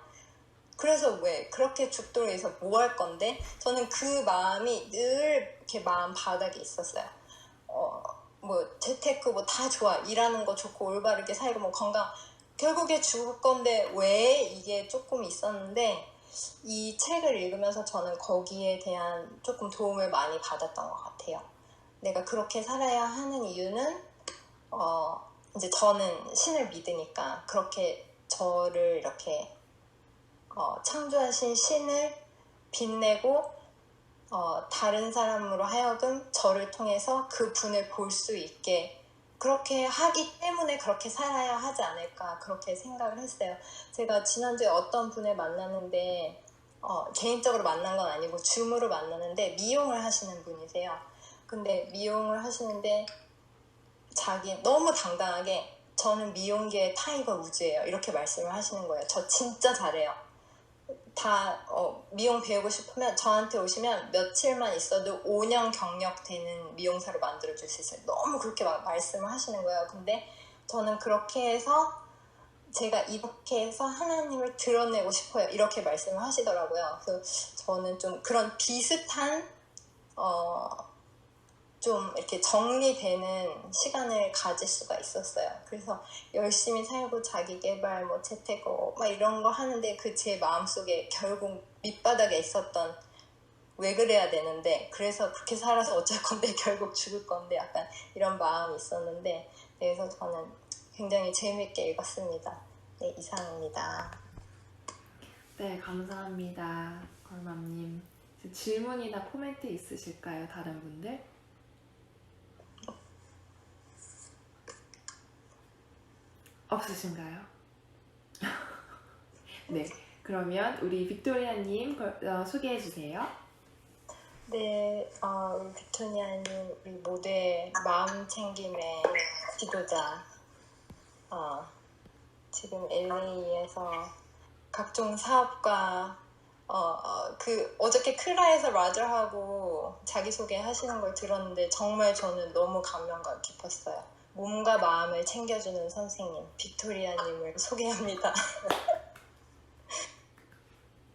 그래서 왜 그렇게 죽도록 해서 뭐 할 건데, 저는 그 마음이 늘 이렇게 마음 바닥에 있었어요. 뭐 재테크 뭐 다 좋아, 일하는 거 좋고 올바르게 살고 뭐 건강, 결국에 죽을 건데 왜, 이게 조금 있었는데, 이 책을 읽으면서 저는 거기에 대한 조금 도움을 많이 받았던 것 같아요. 내가 그렇게 살아야 하는 이유는 이제 저는 신을 믿으니까 그렇게 저를 이렇게 창조하신 신을 빛내고 다른 사람으로 하여금 저를 통해서 그 분을 볼 수 있게 그렇게 하기 때문에 그렇게 살아야 하지 않을까, 그렇게 생각을 했어요. 제가 지난주에 어떤 분을 만났는데, 개인적으로 만난 건 아니고 줌으로 만났는데 미용을 하시는 분이세요. 근데 미용을 하시는데 자기 너무 당당하게 저는 미용계의 타이거 우즈예요 이렇게 말씀을 하시는 거예요. 저 진짜 잘해요. 다 미용 배우고 싶으면 저한테 오시면 며칠만 있어도 5년 경력 되는 미용사로 만들어줄 수 있어요. 너무 그렇게 막 말씀을 하시는 거예요. 근데 저는 그렇게 해서, 제가 이렇게 해서 하나님을 드러내고 싶어요 이렇게 말씀을 하시더라고요. 그래서 저는 좀 그런 비슷한 좀 이렇게 정리되는 시간을 가질 수가 있었어요. 그래서 열심히 살고 자기 개발, 뭐 재테크 막 이런 거 하는데, 그 제 마음속에 결국 밑바닥에 있었던 왜 그래야 되는데, 그래서 그렇게 살아서 어쩔 건데 결국 죽을 건데, 약간 이런 마음이 있었는데, 그래서 저는 굉장히 재미있게 읽었습니다. 네, 이상입니다. 네, 감사합니다. 걸맘님. 질문이나 코멘트 있으실까요, 다른 분들? 없으신가요? 네, 그러면 우리 빅토리아님 소개해 주세요. 네, 우리 비토니아님, 우리 모두의 마음 챙김의 지도자. 지금 LA에서 각종 사업과 어저께 클라에서 라저하고 자기소개 하시는 걸 들었는데 정말 저는 너무 감명감 깊었어요. 몸과 마음을 챙겨주는 선생님, 빅토리아님을 소개합니다.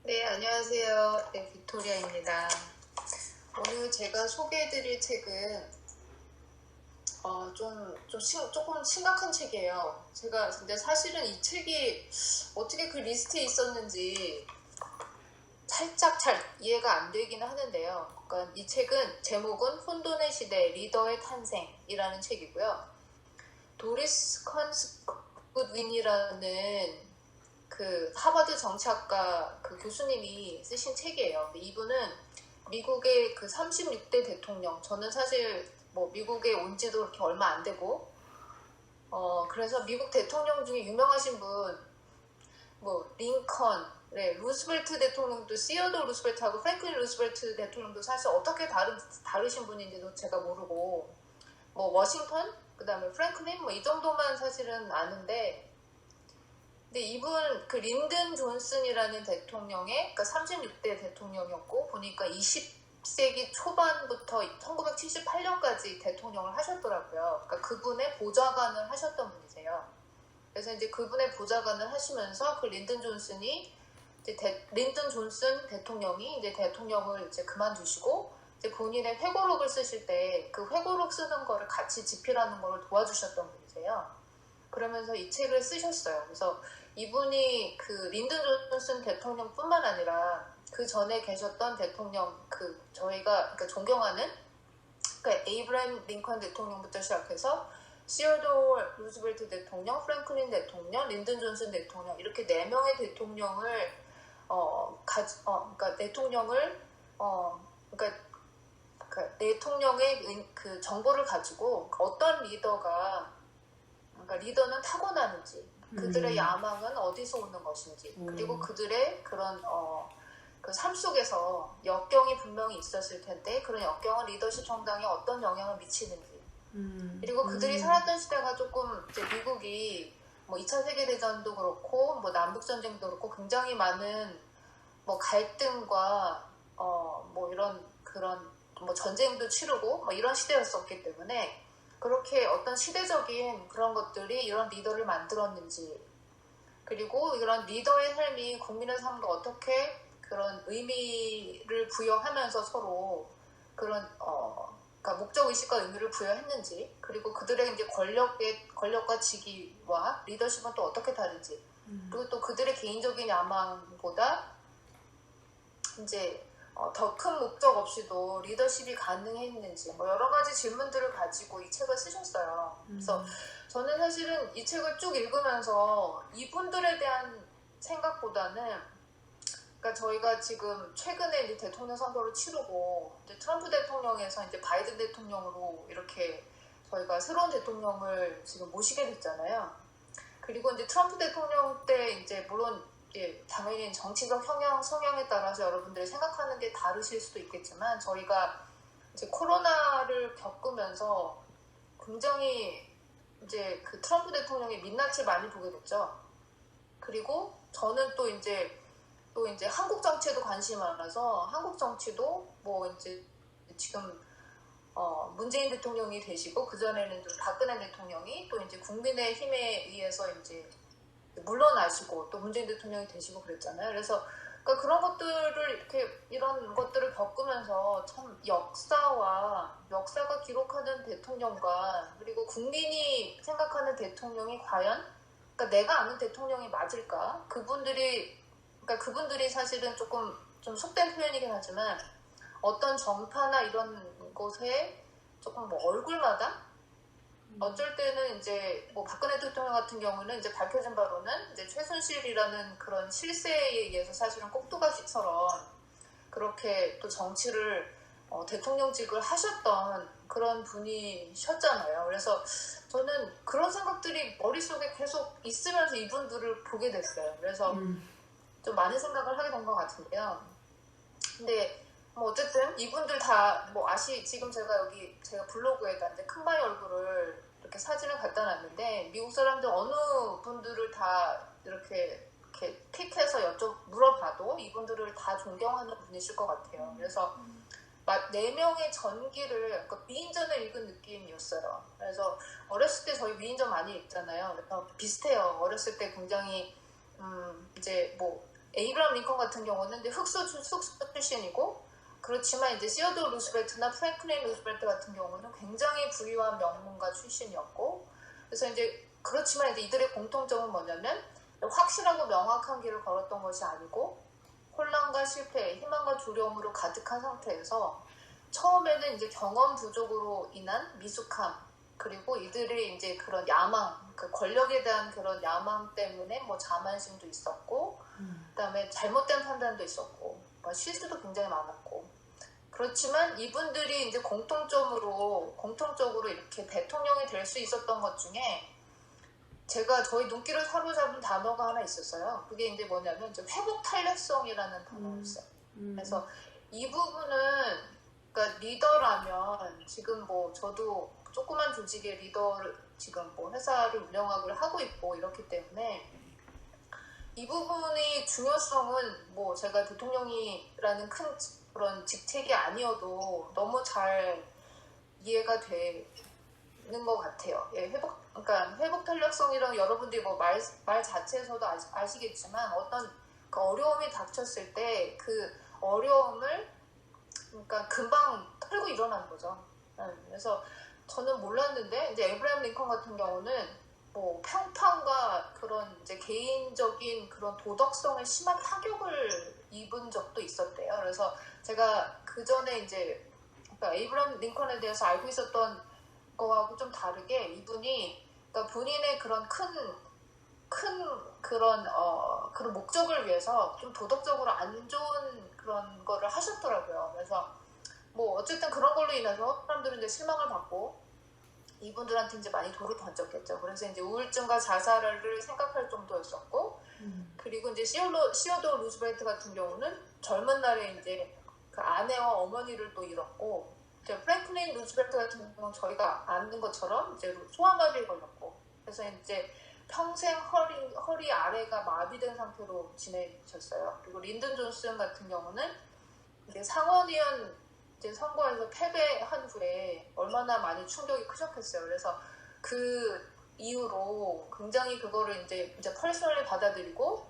네, 안녕하세요. 네, 빅토리아입니다. 오늘 제가 소개해드릴 책은 조금 심각한 책이에요. 제가 근데 사실은 이 책이 어떻게 그 리스트에 있었는지 살짝 잘 이해가 안 되기는 하는데요. 그러니까 이 책은 제목은 혼돈의 시대 리더의 탄생이라는 책이고요. 도리스 컨스 굿윈이라는 그 하버드 정치학과 그 교수님이 쓰신 책이에요. 이분은 미국의 그 36대 대통령, 저는 사실 뭐 미국에 온 지도 그렇게 얼마 안 되고, 그래서 미국 대통령 중에 유명하신 분, 뭐 링컨, 네, 루스벨트 대통령도 시어도 루스벨트하고 프랭클린 루스벨트 대통령도 사실 어떻게 다르신 분인지도 제가 모르고, 뭐 워싱턴, 그 다음에 프랭클린, 뭐 이 정도만 사실은 아는데, 근데 이분 그 린든 존슨이라는 대통령의 그러니까 36대 대통령이었고 보니까 20세기 초반부터 1978년까지 대통령을 하셨더라고요. 그러니까 그분의 보좌관을 하셨던 분이세요. 그래서 이제 그분의 보좌관을 하시면서 그 린든 존슨이 이제 린든 존슨 대통령이 이제 대통령을 이제 그만두시고 이제 본인의 회고록을 쓰실 때 그 회고록 쓰는 거를 같이 집필하는 거를 도와주셨던 분이세요. 그러면서 이 책을 쓰셨어요. 그래서 이분이 그 린든 존슨 대통령뿐만 아니라 그 전에 계셨던 대통령 그 저희가 그러니까 존경하는 그러니까 에이브라임 링컨 대통령부터 시작해서 시어도어 루스벨트 대통령, 프랭클린 대통령, 린든 존슨 대통령 이렇게 4명의 대통령을 그러니까 대통령을 그러니까 대통령의 그 정보를 가지고 어떤 리더가 그러니까 리더는 타고나는지 그들의 야망은 어디서 오는 것인지 그리고 그들의 그런 그 삶 속에서 역경이 분명히 있었을 텐데 그런 역경은 리더십 정당에 어떤 영향을 미치는지 그리고 그들이 살았던 시대가 조금 이제 미국이 뭐 2차 세계대전도 그렇고 뭐 남북전쟁도 그렇고 굉장히 많은 뭐 갈등과 뭐 이런 그런 뭐 전쟁도 치르고 뭐 이런 시대였었기 때문에 그렇게 어떤 시대적인 그런 것들이 이런 리더를 만들었는지 그리고 이런 리더의 삶이 국민의 삶과 어떻게 그런 의미를 부여하면서 서로 그런 그러니까 목적의식과 의미를 부여했는지 그리고 그들의 이제 권력과 직위와 리더십은 또 어떻게 다른지 그리고 또 그들의 개인적인 야망보다 이제 더 큰 목적 없이도 리더십이 가능했는지 뭐 여러 가지 질문들을 가지고 이 책을 쓰셨어요. 그래서 저는 사실은 이 책을 쭉 읽으면서 이분들에 대한 생각보다는 그러니까 저희가 지금 최근에 이제 대통령 선거를 치르고 이제 트럼프 대통령에서 이제 바이든 대통령으로 이렇게 저희가 새로운 대통령을 지금 모시게 됐잖아요. 그리고 이제 트럼프 대통령 때 이제 물론 당연히 정치적 성향에 따라서 여러분들이 생각하는 게 다르실 수도 있겠지만 저희가 이제 코로나를 겪으면서 굉장히 이제 그 트럼프 대통령의 민낯을 많이 보게 됐죠. 그리고 저는 또 이제 한국 정치에도 관심이 많아서 한국 정치도 뭐 이제 지금 문재인 대통령이 되시고 그 전에는 좀 박근혜 대통령이 또 이제 국민의힘에 의해서 이제 물러나시고 또 문재인 대통령이 되시고 그랬잖아요. 그래서 그러니까 그런 것들을 이렇게 이런 것들을 겪으면서 참 역사가 기록하는 대통령과 그리고 국민이 생각하는 대통령이 과연 그러니까 내가 아는 대통령이 맞을까? 그분들이 사실은 조금 좀 속된 표현이긴 하지만 어떤 정파나 이런 곳에 조금 뭐 얼굴마다 어쩔 때는 이제 뭐 박근혜 대통령 같은 경우는 이제 밝혀진 바로는 이제 최순실이라는 그런 실세에 의해서 사실은 꼭두각시처럼 그렇게 또 정치를 대통령직을 하셨던 그런 분이셨잖아요. 그래서 저는 그런 생각들이 머릿속에 계속 있으면서 이분들을 보게 됐어요. 그래서 좀 많은 생각을 하게 된 것 같은데요. 근데 뭐 어쨌든 이분들 다 뭐 지금 제가 블로그에다 이제 큰마이 얼굴을 이렇게 사진을 갖다 놨는데 미국 사람들 어느 분들을 다 이렇게 픽해서 물어봐도 이분들을 다 존경하는 분이실 것 같아요. 그래서 4명의 전기를 그러니까 위인전을 읽은 느낌이었어요. 그래서 어렸을 때 저희 위인전 많이 읽잖아요. 그래서 비슷해요. 어렸을 때 굉장히 이제 뭐 에이브람 링컨 같은 경우는 이제 흑수 출신이고 그렇지만 이제 시어도어 루스벨트나 프랭클린 루스벨트 같은 경우는 굉장히 부유한 명문가 출신이었고 그래서 이제 그렇지만 이제 이들의 공통점은 뭐냐면 확실하고 명확한 길을 걸었던 것이 아니고 혼란과 실패, 희망과 두려움으로 가득한 상태에서 처음에는 이제 경험 부족으로 인한 미숙함 그리고 이들의 이제 그런 야망, 그 권력에 대한 그런 야망 때문에 뭐 자만심도 있었고 그다음에 잘못된 판단도 있었고 실수도 굉장히 많았고 그렇지만 이분들이 이제 공통적으로 이렇게 대통령이 될 수 있었던 것 중에 제가 저희 눈길을 사로잡은 단어가 하나 있었어요. 그게 이제 뭐냐면 이제 회복 탄력성이라는 단어였어요. 그래서 이 부분은 그러니까 리더라면 지금 뭐 저도 조그만 조직의 리더를 지금 뭐 회사를 운영하고 하고 있고 이렇기 때문에 이 부분의 중요성은 뭐 제가 대통령이라는 큰 그런 직책이 아니어도 너무 잘 이해가 되는 것 같아요. 예, 그러니까 회복 탄력성이랑 여러분들이 뭐 말 자체에서도 아시겠지만 어떤 그 어려움이 닥쳤을 때 그 어려움을 그러니까 금방 털고 일어나는 거죠. 그래서 저는 몰랐는데 이제 에이브라함 링컨 같은 경우는 뭐 평판과 그런 이제 개인적인 그런 도덕성에 심한 타격을 입은 적도 있었대요. 그래서 제가 그 전에 이제 그러니까 에이브라함 링컨에 대해서 알고 있었던 거하고 좀 다르게 이분이 그러니까 본인의 그런 큰 그런 그런 목적을 위해서 좀 도덕적으로 안 좋은 그런 거를 하셨더라고요. 그래서 뭐 어쨌든 그런 걸로 인해서 사람들은 이제 실망을 받고 이분들한테 이제 많이 돌을 던졌겠죠. 그래서 이제 우울증과 자살을 생각할 정도였었고, 그리고 이제 시어도어 루즈벨트 같은 경우는 젊은 날에 이제 그 아내와 어머니를 또 잃었고, 이제 프랭클린 루즈벨트 같은 경우는 저희가 아는 것처럼 이제 소아마비에 걸렸고, 그래서 이제 평생 허리 아래가 마비된 상태로 지내셨어요. 그리고 린든 존슨 같은 경우는 이제 상원의원 이제 선거에서 패배한 후에 얼마나 많이 충격이 크셨겠어요. 그래서 그 이후로 굉장히 그거를 이제 퍼스널리 받아들이고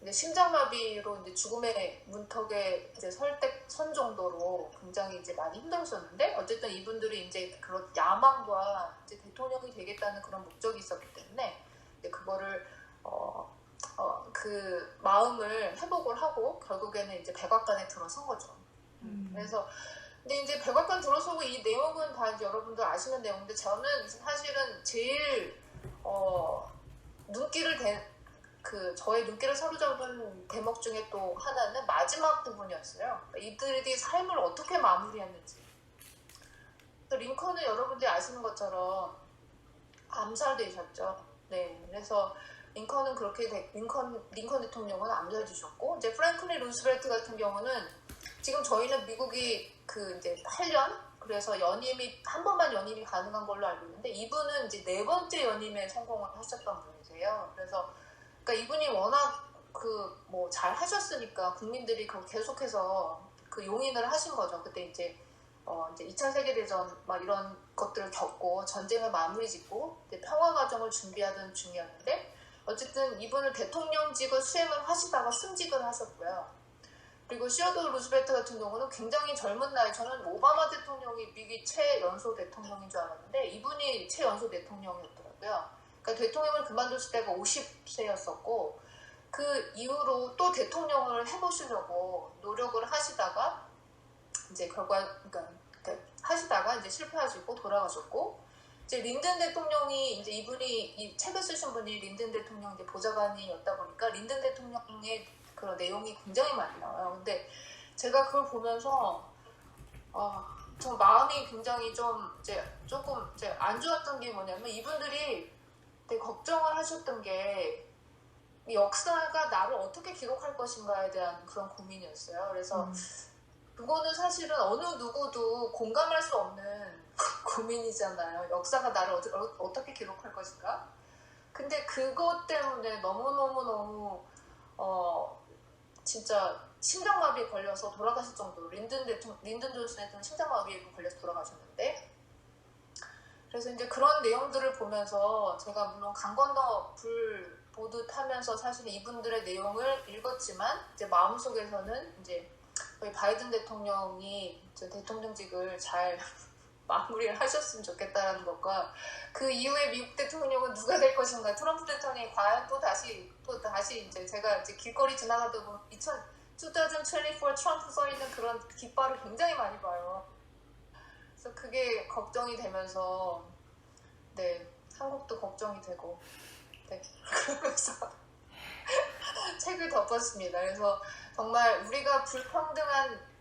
이제 심장마비로 이제 죽음의 문턱에 이제 선 정도로 굉장히 이제 많이 힘들었었는데 어쨌든 이분들이 이제 그런 야망과 이제 대통령이 되겠다는 그런 목적이 있었기 때문에 이제 그거를 그 마음을 회복을 하고 결국에는 이제 백악관에 들어선 거죠. 그래서 근데 이제 백악관 들어서고 이 내용은 다 이제 여러분들 아시는 내용인데 저는 사실은 제일 저의 눈길을 사로잡은 대목 중에 또 하나는 마지막 부분이었어요. 그러니까 이들이 삶을 어떻게 마무리했는지. 링컨은 여러분들이 아시는 것처럼 암살되셨죠. 네, 그래서 링컨은 링컨 대통령은 암살되셨고 이제 프랭클린 루스벨트 같은 경우는 지금 저희는 미국이 그 이제 8년 그래서 한 번만 연임이 가능한 걸로 알고 있는데 이분은 이제 4번째 연임에 성공을 하셨던 분이세요. 그래서 그러니까 이분이 워낙 뭐 잘 하셨으니까 국민들이 계속해서 그 용인을 하신 거죠. 그때 이제 2차 세계대전 막 이런 것들을 겪고 전쟁을 마무리 짓고 평화 과정을 준비하던 중이었는데 어쨌든 이분은 대통령직을 수행을 하시다가 승직을 하셨고요. 그리고 시어도어 루즈벨트 같은 경우는 굉장히 젊은 나이, 저는 오바마 대통령이 미국의 최연소 대통령인 줄 알았는데 이분이 최연소 대통령이었더라고요. 그러니까 대통령을 그만뒀을 때가 50세였었고 그 이후로 또 대통령을 해보시려고 노력을 하시다가 이제 그러니까 하시다가 이제 실패하시고 돌아가셨고 이제 린든 대통령이 이제 이분이 이 책을 쓰신 분이 린든 대통령 이제 보좌관이었다 보니까 린든 대통령의 그런 내용이 굉장히 많이 나와요. 근데 제가 그걸 보면서 좀 마음이 굉장히 조금 안 좋았던 게 뭐냐면 이분들이 되게 걱정을 하셨던 게 역사가 나를 어떻게 기록할 것인가에 대한 그런 고민이었어요. 그래서 그거는 사실은 어느 누구도 공감할 수 없는 고민이잖아요. 역사가 나를 어떻게 기록할 것인가? 근데 그것 때문에 너무너무너무 진짜 심장마비에 걸려서 돌아가실 정도로 린든 존슨 대통령 심장마비에 걸려서 돌아가셨는데, 그래서 이제 그런 내용들을 보면서 제가 물론 강 건너 불 보듯 하면서 사실 이분들의 내용을 읽었지만 이제 마음속에서는 이제 거의 바이든 대통령이 대통령직을 잘 마무리를 하셨으면 좋겠다라는 것과 그 이후에 미국 대통령은 누가 될 것인가, 트럼프 대통령이 과연 또 다시 이제 제가 이제 길거리 지나가다 보면 2024 트럼프 써있는 그런 깃발을 굉장히 많이 봐요. 그래서 그게 걱정이 되면서 네, 한국도 걱정이 되고 네, 그러면서 책을 덮었습니다. 그래서 정말 우리가 불평등한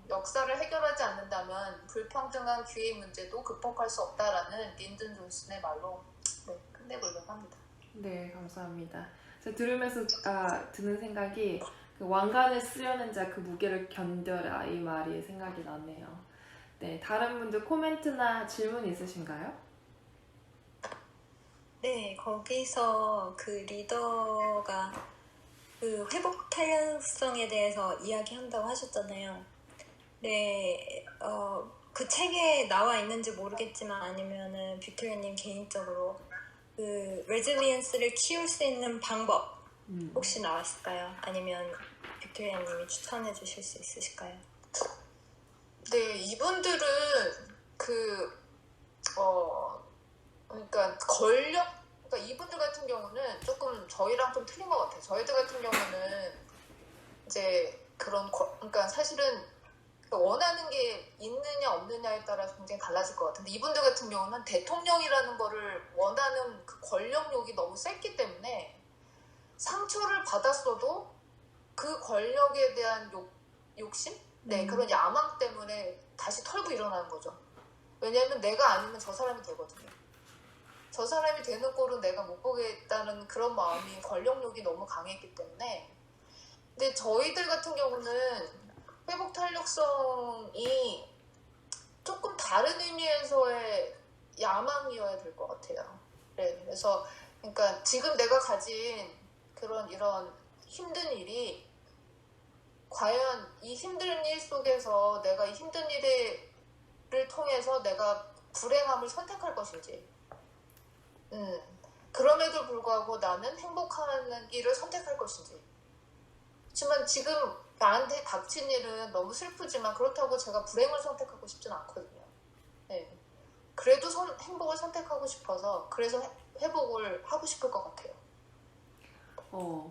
역사를 해결하지 않는다면 불평등한 기회 문제도 극복할 수 없다라는 린든 존슨의 말로 네, 끝내보려고 합니다. 네, 감사합니다. 제가 들으면서 드는 생각이 그 왕관을 쓰려는 자 그 무게를 견뎌라, 이 말이 생각이 나네요. 네, 다른 분들 코멘트나 질문 있으신가요? 네, 거기서 그 리더가 그 회복 탄력성에 대해서 이야기한다고 하셨잖아요. 네, 그 책에 나와 있는지 모르겠지만 아니면은 빅토리아님 개인적으로 그 레질리언스를 키울 수 있는 방법 혹시 나왔을까요? 아니면 빅토리아님이 추천해 주실 수 있으실까요? 네, 이분들은 그러니까 그러니까 이분들 같은 경우는 조금 저희랑 좀 틀린 것 같아요. 저희들 같은 경우는 이제 그러니까 사실은 원하는 게 있느냐 없느냐에 따라서 굉장히 달라질 것 같은데, 이분들 같은 경우는 대통령이라는 거를 원하는 그 권력욕이 너무 셌기 때문에 상처를 받았어도 그 권력에 대한 욕심? 네, 그런 야망 때문에 다시 털고 일어나는 거죠. 왜냐하면 내가 아니면 저 사람이 되거든요. 저 사람이 되는 꼴은 내가 못 보겠다는 그런 마음이, 권력욕이 너무 강했기 때문에. 근데 저희들 같은 경우는 회복 탄력성이 조금 다른 의미에서의 야망이어야 될 것 같아요. 네, 그래서 그러니까 지금 내가 가진 이런 힘든 일이 과연 이 힘든 일 속에서 내가 이 힘든 일을 통해서 내가 불행함을 선택할 것인지, 그럼에도 불구하고 나는 행복한 길을 선택할 것인지. 하지만 지금 나한테 닥친 일은 너무 슬프지만 그렇다고 제가 불행을 선택하고 싶진 않거든요. 네. 그래도 행복을 선택하고 싶어서, 그래서 회복을 하고 싶을 것 같아요.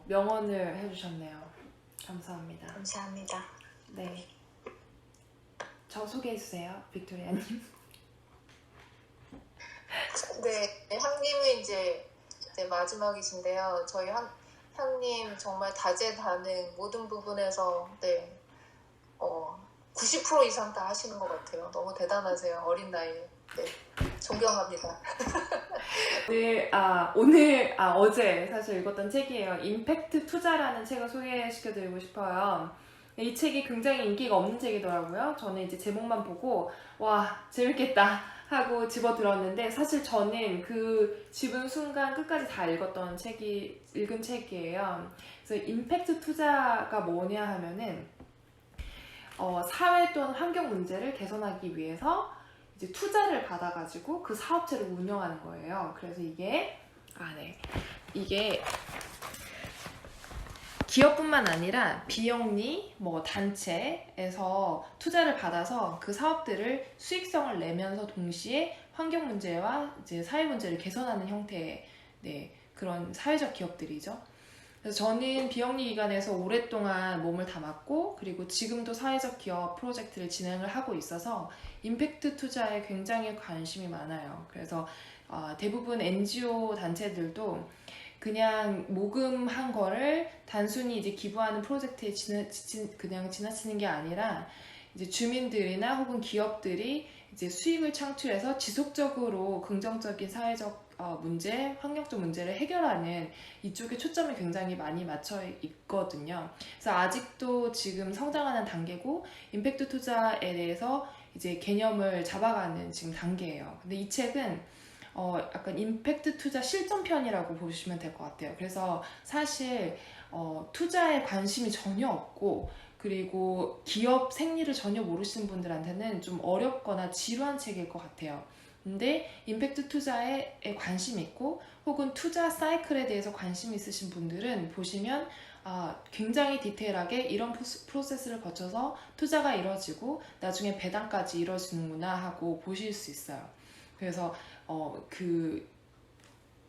명언을 해주셨네요. 감사합니다. 감사합니다. 네, 저 소개해주세요, 빅토리아님. 네, 향님이 이제 마지막이신데요. 저희 향님 정말 다재다능 모든 부분에서 90% 이상 다 하시는 것 같아요. 너무 대단하세요. 어린 나이에. 네, 존경합니다. 어제 사실 읽었던 책이에요. 임팩트 투자라는 책을 소개시켜드리고 싶어요. 이 책이 굉장히 인기가 없는 책이더라고요. 저는 이제 제목만 보고 와, 재밌겠다 하고 집어들었는데, 사실 저는 그 집은 순간 끝까지 다 읽은 책이에요. 그래서 임팩트 투자가 뭐냐 하면은 사회 또는 환경 문제를 개선하기 위해서 이제 투자를 받아가지고 그 사업체를 운영하는 거예요. 그래서 이게 기업뿐만 아니라 비영리 단체에서 투자를 받아서 그 사업들을 수익성을 내면서 동시에 환경 문제와 이제 사회 문제를 개선하는 형태의 그런 사회적 기업들이죠. 그래서 저는 비영리 기관에서 오랫동안 몸을 담았고, 그리고 지금도 사회적 기업 프로젝트를 진행을 하고 있어서 임팩트 투자에 굉장히 관심이 많아요. 그래서 대부분 NGO 단체들도 그냥 모금한 거를 단순히 이제 기부하는 프로젝트에 그냥 지나치는 게 아니라, 이제 주민들이나 혹은 기업들이 이제 수익을 창출해서 지속적으로 긍정적인 사회적 문제, 환경적 문제를 해결하는 이쪽에 초점이 굉장히 많이 맞춰 있거든요. 그래서 아직도 지금 성장하는 단계고 임팩트 투자에 대해서 이제 개념을 잡아가는 지금 단계예요. 근데 이 책은 약간 임팩트 투자 실전편이라고 보시면 될 것 같아요. 그래서 사실 투자에 관심이 전혀 없고 그리고 기업 생리를 전혀 모르시는 분들한테는 좀 어렵거나 지루한 책일 것 같아요. 근데 임팩트 투자에 관심이 있고 혹은 투자 사이클에 대해서 관심 있으신 분들은 보시면 굉장히 디테일하게 이런 프로세스를 거쳐서 투자가 이루어지고 나중에 배당까지 이루어지는구나 하고 보실 수 있어요. 그래서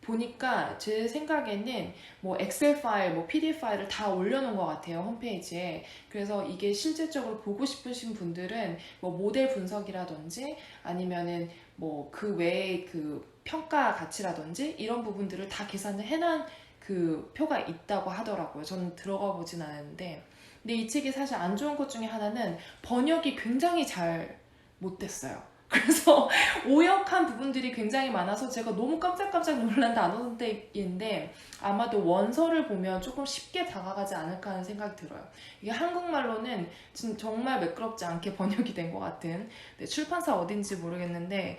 보니까 제 생각에는 뭐 엑셀 파일, 뭐 PDF 파일을 다 올려놓은 것 같아요, 홈페이지에. 그래서 이게 실질적으로 보고 싶으신 분들은 뭐 모델 분석이라든지 아니면은 뭐 그 외에 그 평가 가치라든지 이런 부분들을 다 계산을 해놓은 그 표가 있다고 하더라고요. 저는 들어가 보진 않았는데. 근데 이 책이 사실 안 좋은 것 중에 하나는 번역이 굉장히 잘 못 됐어요. 그래서 오역한 부분들이 굉장히 많아서 제가 너무 깜짝깜짝 놀란 단어인데 아마도 원서를 보면 조금 쉽게 다가가지 않을까 하는 생각이 들어요. 이게 한국말로는 정말 매끄럽지 않게 번역이 된 것 같은 출판사 어딘지 모르겠는데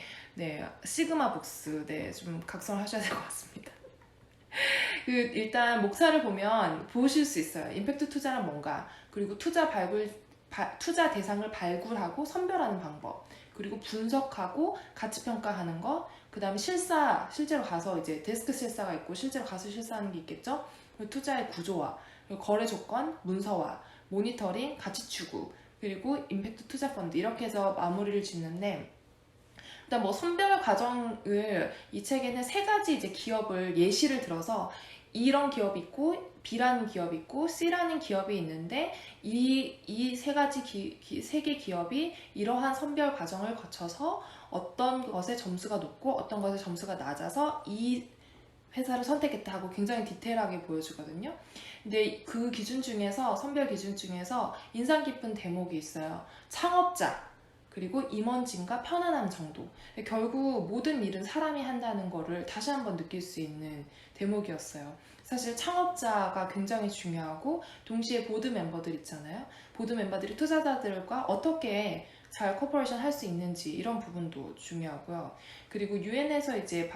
시그마 북스 좀 각성하셔야 될 것 같습니다. 일단 목차를 보면 보실 수 있어요. 임팩트 투자란 뭔가, 그리고 투자 대상을 발굴하고 선별하는 방법, 그리고 분석하고 가치평가하는 거, 그 다음에 실제로 가서 이제 데스크 실사가 있고 실제로 가서 실사하는 게 있겠죠. 그리고 투자의 구조화, 그리고 거래 조건, 문서화, 모니터링, 가치 추구, 그리고 임팩트 투자 펀드, 이렇게 해서 마무리를 짓는데, 일단 뭐 선별 과정을 이 책에는 3가지 이제 기업을 예시를 들어서 이런 기업이 있고 B라는 기업이 있고 C라는 기업이 있는데 이 3개 기업이 이러한 선별 과정을 거쳐서 어떤 것의 점수가 높고 어떤 것의 점수가 낮아서 이 회사를 선택했다 하고 굉장히 디테일하게 보여주거든요. 근데 그 기준 중에서, 선별 기준 중에서 인상 깊은 대목이 있어요. 창업자, 그리고 임원진과 편안함 정도. 결국 모든 일은 사람이 한다는 거를 다시 한번 느낄 수 있는 대목이었어요. 사실 창업자가 굉장히 중요하고 동시에 보드 멤버들 있잖아요. 보드 멤버들이 투자자들과 어떻게 잘 코퍼레이션 할 수 있는지, 이런 부분도 중요하고요. 그리고 유엔에서 이제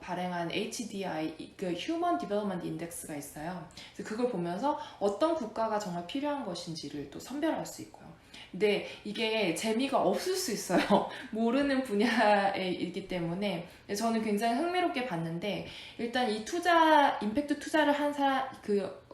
발행한 HDI, 그 Human Development Index가 있어요. 그래서 그걸 보면서 어떤 국가가 정말 필요한 것인지를 또 선별할 수 있고요. 근데 이게 재미가 없을 수 있어요. 모르는 분야이기 때문에. 저는 굉장히 흥미롭게 봤는데, 일단 이 임팩트 투자를 한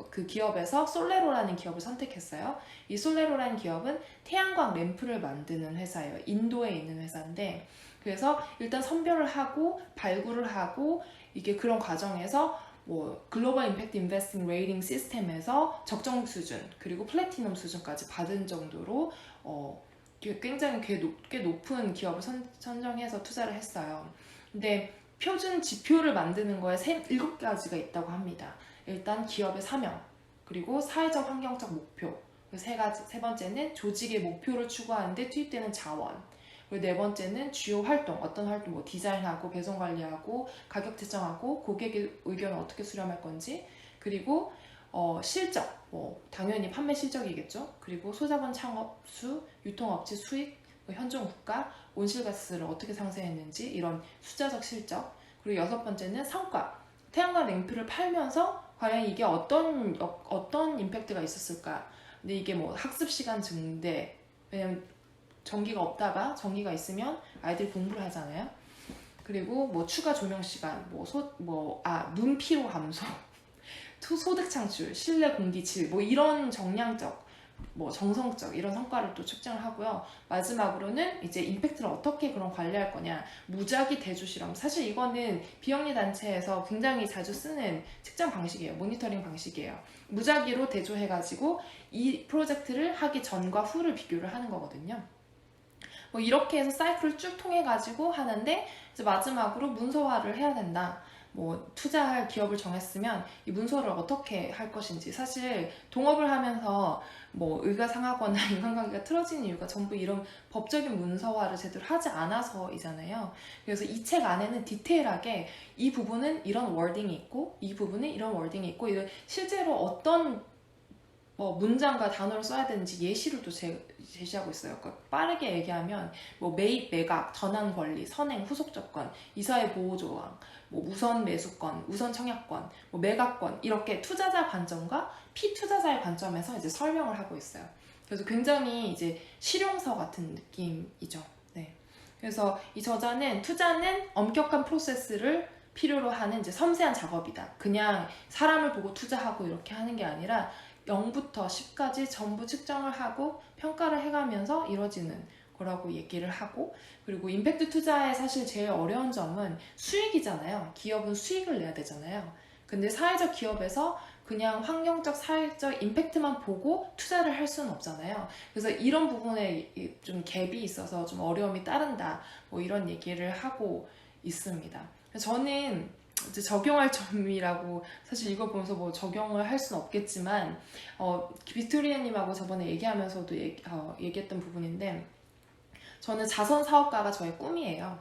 그 기업에서 솔레로라는 기업을 선택했어요. 이 솔레로라는 기업은 태양광 램프를 만드는 회사예요. 인도에 있는 회사인데, 그래서 일단 선별을 하고 발굴을 하고 이게 그런 과정에서 뭐 글로벌 임팩트 인베스팅 레이팅 시스템에서 적정 수준, 그리고 플래티넘 수준까지 받은 정도로 굉장히 꽤 높은 기업을 선정해서 투자를 했어요. 근데 표준 지표를 만드는 거에 7가지가 있다고 합니다. 일단 기업의 사명, 그리고 사회적 환경적 목표, 세 번째는 조직의 목표를 추구하는데 투입되는 자원, 그리고 4번째는 주요 활동, 어떤 활동, 뭐 디자인하고 배송 관리하고 가격 책정하고 고객의 의견을 어떻게 수렴할 건지, 그리고 실적, 뭐 당연히 판매 실적이겠죠. 그리고 소자본 창업 수, 유통업체 수익, 현존 국가, 온실가스를 어떻게 상쇄했는지, 이런 숫자적 실적. 그리고 6번째는 성과, 태양광 램프를 팔면서 과연 이게 어떤 임팩트가 있었을까. 근데 이게 뭐 학습 시간 증대, 왜냐면 전기가 없다가 전기가 있으면 아이들이 공부를 하잖아요. 그리고 뭐 추가 조명 시간, 눈 피로 감소, 소득 창출, 실내 공기 질, 뭐 이런 정량적, 뭐 정성적 이런 성과를 또 측정을 하고요. 마지막으로는 이제 임팩트를 어떻게 그럼 관리할 거냐, 무작위 대조 실험. 사실 이거는 비영리 단체에서 굉장히 자주 쓰는 측정 방식이에요. 모니터링 방식이에요. 무작위로 대조해가지고 이 프로젝트를 하기 전과 후를 비교를 하는 거거든요. 뭐 이렇게 해서 사이클을 쭉 통해가지고 하는데, 이제 마지막으로 문서화를 해야 된다. 뭐 투자할 기업을 정했으면 이 문서를 어떻게 할 것인지, 사실 동업을 하면서 뭐 의가 상하거나 인간관계가 틀어지는 이유가 전부 이런 법적인 문서화를 제대로 하지 않아서이잖아요. 그래서 이 책 안에는 디테일하게 이 부분은 이런 워딩이 있고 이 부분은 이런 워딩이 있고, 이런 실제로 어떤 뭐 문장과 단어를 써야 되는지 예시를 또 제시하고 있어요. 그러니까 빠르게 얘기하면 뭐 매입, 매각, 전환 권리, 선행, 후속 조건, 이사의 보호 조항, 뭐 우선 매수권, 우선 청약권, 뭐 매각권, 이렇게 투자자 관점과 피투자자의 관점에서 이제 설명을 하고 있어요. 그래서 굉장히 이제 실용서 같은 느낌이죠. 네. 그래서 이 저자는 투자는 엄격한 프로세스를 필요로 하는 이제 섬세한 작업이다. 그냥 사람을 보고 투자하고 이렇게 하는 게 아니라 0부터 10까지 전부 측정을 하고 평가를 해가면서 이루어지는 거라고 얘기를 하고, 그리고 임팩트 투자의 사실 제일 어려운 점은 수익이잖아요. 기업은 수익을 내야 되잖아요. 근데 사회적 기업에서 그냥 환경적, 사회적 임팩트만 보고 투자를 할 수는 없잖아요. 그래서 이런 부분에 좀 갭이 있어서 좀 어려움이 따른다, 뭐 이런 얘기를 하고 있습니다. 저는 이제 적용할 점이라고, 사실 이거 보면서 뭐 적용을 할 수는 없겠지만, 빅토리아님하고 저번에 얘기하면서도 얘기했던 부분인데, 저는 자선 사업가가 저의 꿈이에요.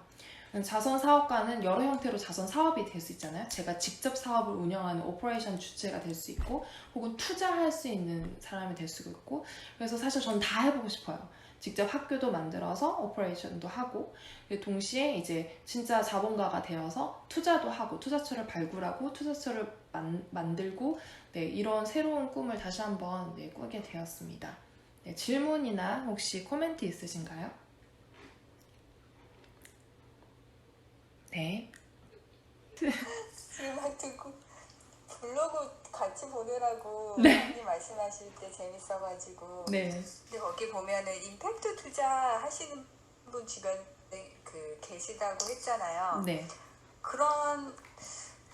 자선 사업가는 여러 형태로 자선 사업이 될 수 있잖아요. 제가 직접 사업을 운영하는 오퍼레이션 주체가 될 수 있고, 혹은 투자할 수 있는 사람이 될 수 있고, 그래서 사실 저는 다 해보고 싶어요. 직접 학교도 만들어서 오퍼레이션도 하고, 동시에 이제 진짜 자본가가 되어서 투자도 하고, 투자처를 발굴하고, 투자처를 만들고, 네, 이런 새로운 꿈을 다시 한번 꾸게 되었습니다. 네, 질문이나 혹시 코멘트 있으신가요? 네. 지금 듣고 블로그 같이 보느라고 네. 많이 말씀하실 때 재밌어가지고. 네. 근데 거기 보면은 임팩트 투자 하시는 분 주변에 계시다고 했잖아요. 네. 그런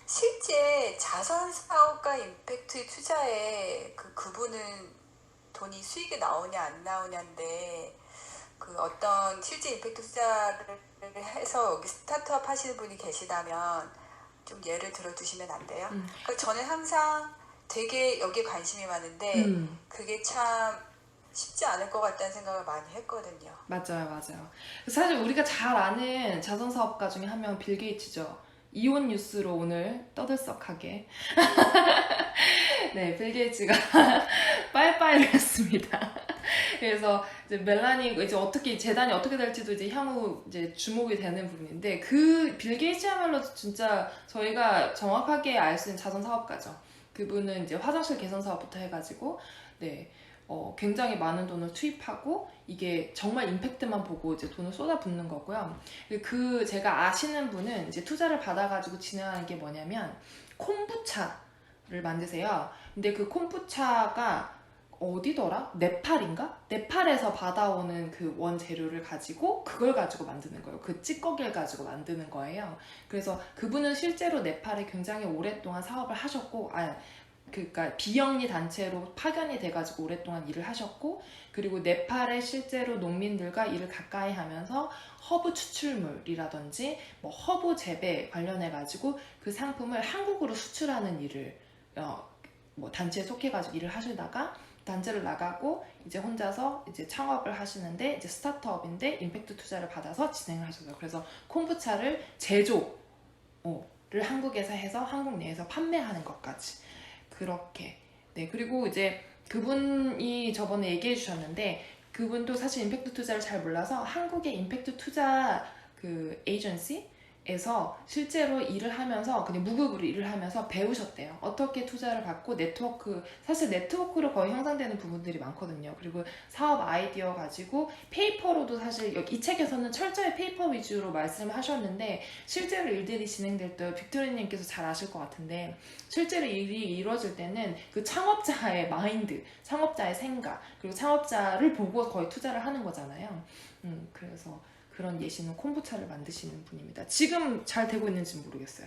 실제 자선 사업가 임팩트 투자에 그분은 돈이 수익이 나오냐 안 나오냐인데, 그 어떤 실제 임팩트 투자를 해서 여기 스타트업 하시는 분이 계시다면 좀 예를 들어 주시면 안 돼요? 그러니까 저는 항상 되게 여기에 관심이 많은데 그게 참 쉽지 않을 것 같다는 생각을 많이 했거든요. 맞아요. 사실 우리가 잘 아는 자선 사업가 중에 한 명은 빌 게이츠죠. 이온 뉴스로 오늘 떠들썩하게 네, 빌 게이츠가 빠이빠이를 했습니다. 그래서 이제 멜라니 이제 어떻게 재단이 어떻게 될지도 이제 향후 이제 주목이 되는 부분인데, 그 빌 게이츠야말로 진짜 저희가 정확하게 알 수 있는 자선 사업가죠. 그분은 이제 화장실 개선 사업부터 해가지고 네. 굉장히 많은 돈을 투입하고, 이게 정말 임팩트만 보고 이제 돈을 쏟아붓는 거고요. 그 제가 아시는 분은 이제 투자를 받아가지고 진행하는 게 뭐냐면 콤부차를 만드세요. 근데 그 콤부차가 어디더라? 네팔인가? 네팔에서 받아오는 그 원재료를 가지고 그걸 가지고 만드는 거예요. 그 찌꺼기를 가지고 만드는 거예요. 그래서 그분은 실제로 네팔에 굉장히 오랫동안 사업을 하셨고, 그러니까 비영리 단체로 파견이 돼가지고 오랫동안 일을 하셨고, 그리고 네팔의 실제로 농민들과 일을 가까이 하면서 허브 추출물이라든지 뭐 허브 재배 관련해가지고 그 상품을 한국으로 수출하는 일을 뭐 단체에 속해가지고 일을 하시다가 단체를 나가고 이제 혼자서 이제 창업을 하시는데, 이제 스타트업인데 임팩트 투자를 받아서 진행을 하셨어요. 그래서 콤부차를 제조를 한국에서 해서 한국 내에서 판매하는 것까지 그렇게. 네, 그리고 이제 그분이 저번에 얘기해 주셨는데, 그분도 사실 임팩트 투자를 잘 몰라서 한국의 임팩트 투자 그 에이전시에서 실제로 일을 하면서 그냥 무급으로 일을 하면서 배우셨대요. 어떻게 투자를 받고 네트워크, 사실 네트워크로 거의 형성되는 부분들이 많거든요. 그리고 사업 아이디어 가지고 페이퍼로도, 사실 이 책에서는 철저히 페이퍼 위주로 말씀을 하셨는데, 실제로 일들이 진행될 때 빅토리님께서 잘 아실 것 같은데, 실제로 일이 이루어질 때는 그 창업자의 마인드, 창업자의 생각, 그리고 창업자를 보고 거의 투자를 하는 거잖아요. 그래서 그런 예시는 콤부차를 만드시는 분입니다. 지금 잘 되고 있는지 모르겠어요.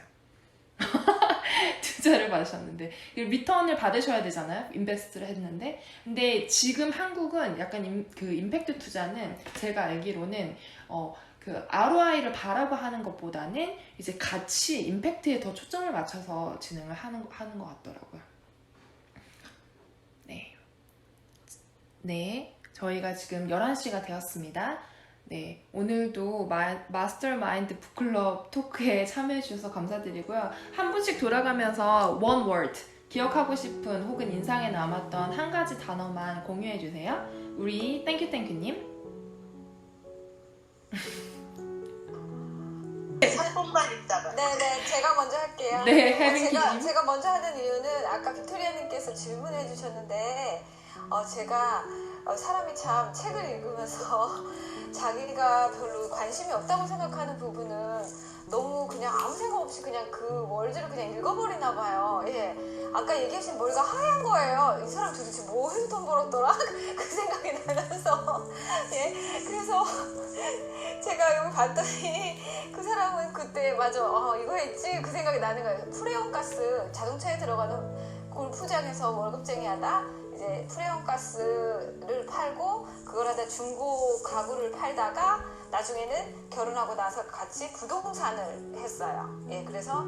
투자를 받으셨는데 리턴을 받으셔야 되잖아요. 인베스트를 했는데. 근데 지금 한국은 약간 그 임팩트 투자는 제가 알기로는 그 그 ROI를 바라고 하는 것보다는 이제 가치, 임팩트에 더 초점을 맞춰서 진행을 하는 것 같더라고요. 네, 저희가 지금 11시가 되었습니다. 네, 오늘도 마스터마인드 북클럽 토크에 참여해주셔서 감사드리고요. 한 분씩 돌아가면서 one word, 기억하고 싶은 혹은 인상에 남았던 한 가지 단어만 공유해주세요. 우리 땡큐님. 3분만 있다가. 네네, 제가 먼저 할게요. 네, 혜빈님. 제가 먼저 하는 이유는 아까 빅토리아님께서 질문해 주셨는데 제가 사람이 참 책을 읽으면서 자기가 별로 관심이 없다고 생각하는 부분은 너무 그냥 아무 생각 없이 그냥 그 월드를 그냥 읽어버리나 봐요. 예. 아까 얘기하신 머리가 하얀 거예요. 이 사람 도대체 뭐 해서 돈 벌었더라? 그 생각이 나면서. 예. 그래서 제가 여기 봤더니 그 사람은 그때 맞아. 이거 했지? 그 생각이 나는 거예요. 프레온 가스 자동차에 들어가는 골프장에서 월급쟁이 하다 이제 프레온 가스를 팔고 그걸 하다 중고 가구를 팔다가 나중에는 결혼하고 나서 같이 부동산을 했어요. 예, 그래서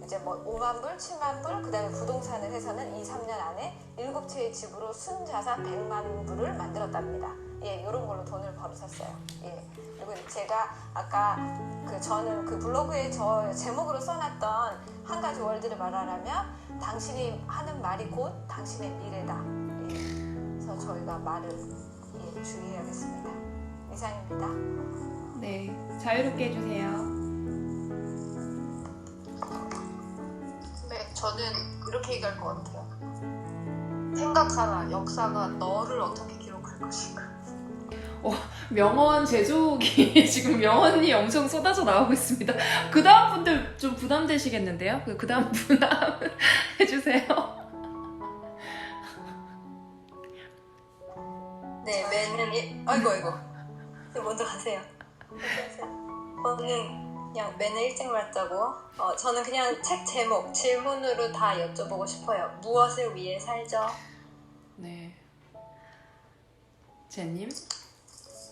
이제 뭐 5만 불, 7만 불, 그 다음에 부동산을 해서는 2, 3년 안에 7채의 집으로 순자산 100만 불을 만들었답니다. 예, 이런 걸로 돈을 벌었었어요. 예. 그리고 제가 아까 저는 그 블로그에 저 제목으로 써놨던 한 가지 월드를 말하라면 당신이 하는 말이 곧 당신의 미래다. 예. 그래서 저희가 말을 주의해야겠습니다. 이상입니다. 네, 자유롭게 해주세요. 네, 저는 이렇게 얘기할 것 같아요. 생각하라. 역사가 너를 어떻게 기록할 것인가. 명언 제조기 지금 명언이 엄청 쏟아져 나오고 있습니다. 그 다음 분들 좀 부담되시겠는데요? 그 다음 부담 해주세요. 네, 매는 아이고. 먼저 가세요. 저는 그냥 매는 일찍 말자고. 저는 그냥 책 제목 질문으로 다 여쭤보고 싶어요. 무엇을 위해 살죠? 네, 제님.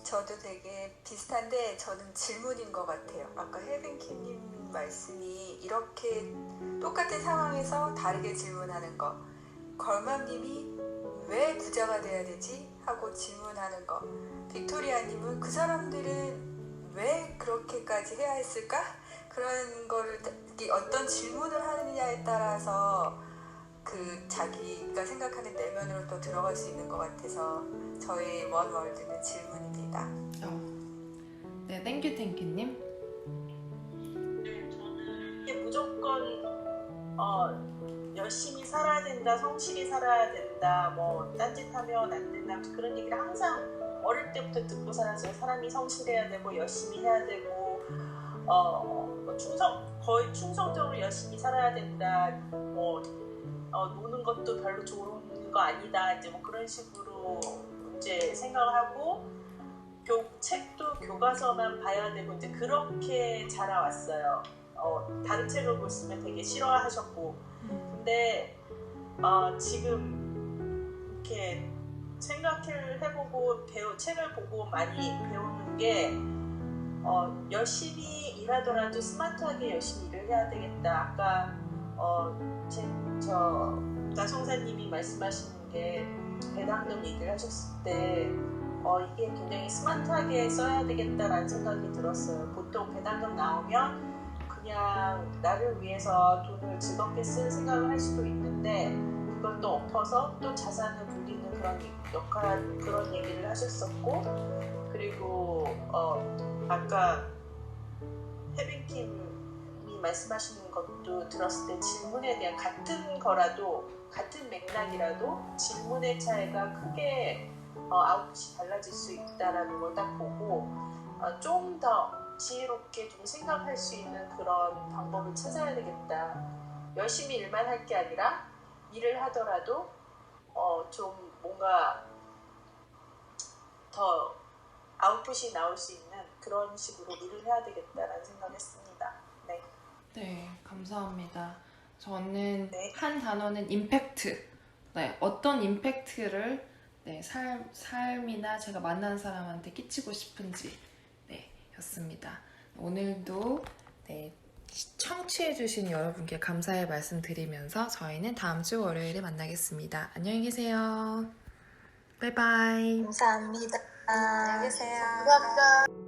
저도 되게 비슷한데 저는 질문인 것 같아요. 아까 혜빈키님 말씀이 이렇게 똑같은 상황에서 다르게 질문하는 거, 걸맘님이 왜 부자가 돼야 되지? 하고 질문하는 거, 빅토리아님은 그 사람들은 왜 그렇게까지 해야 했을까? 그런 거를 어떤 질문을 하느냐에 따라서 그 자기가 생각하는 내면으로 또 들어갈 수 있는 것 같아서 저희 원월드는 질문입니다. 네, 땡큐님. 네, 저는 이게 무조건 열심히 살아야 된다, 성실히 살아야 된다, 뭐 딴짓하면 안 된다 그런 얘기를 항상 어릴 때부터 듣고 살았어요. 사람이 성실해야 되고 열심히 해야 되고 뭐 거의 충성적으로 열심히 살아야 된다. 뭐 노는 것도 별로 좋은 거 아니다. 이제 뭐 그런 식으로 이제 생각을 하고 책도 교과서만 봐야 되고 이제 그렇게 자라왔어요. 다른 책을 보시면 되게 싫어하셨고 근데 지금 이렇게 생각을 해보고 책을 보고 많이 배우는 게 열심히 일하더라도 스마트하게 열심히 일을 해야 되겠다. 아까 나성사님이 말씀하시는 게 배당금 얘기를 하셨을 때 이게 굉장히 스마트하게 써야 되겠다라는 생각이 들었어요. 보통 배당금 나오면 그냥 나를 위해서 돈을 즐겁게 쓸 생각을 할 수도 있는데 그걸 또 엎어서 또 자산을 불리는 그런 얘기를 하셨었고 그리고 아까 혜빈킴이 말씀하시는 것도 들었을 때 질문에 대한 같은 거라도 같은 맥락이라도 질문의 차이가 크게 아웃풋이 달라질 수 있다라는 걸 딱 보고 좀 더 지혜롭게 좀 생각할 수 있는 그런 방법을 찾아야 되겠다. 열심히 일만 할 게 아니라 일을 하더라도 좀 뭔가 더 아웃풋이 나올 수 있는 그런 식으로 일을 해야 되겠다라는 생각했습니다. 네. 네, 감사합니다. 저는 네. 한 단어는 임팩트. 네, 어떤 임팩트를 삶이나 제가 만난 사람한테 끼치고 싶은지 였습니다. 오늘도 네, 청취해주신 여러분께 감사의 말씀 드리면서 저희는 다음 주 월요일에 만나겠습니다. 안녕히 계세요. 바이바이. 감사합니다. 안녕히 계세요. 감사합니다.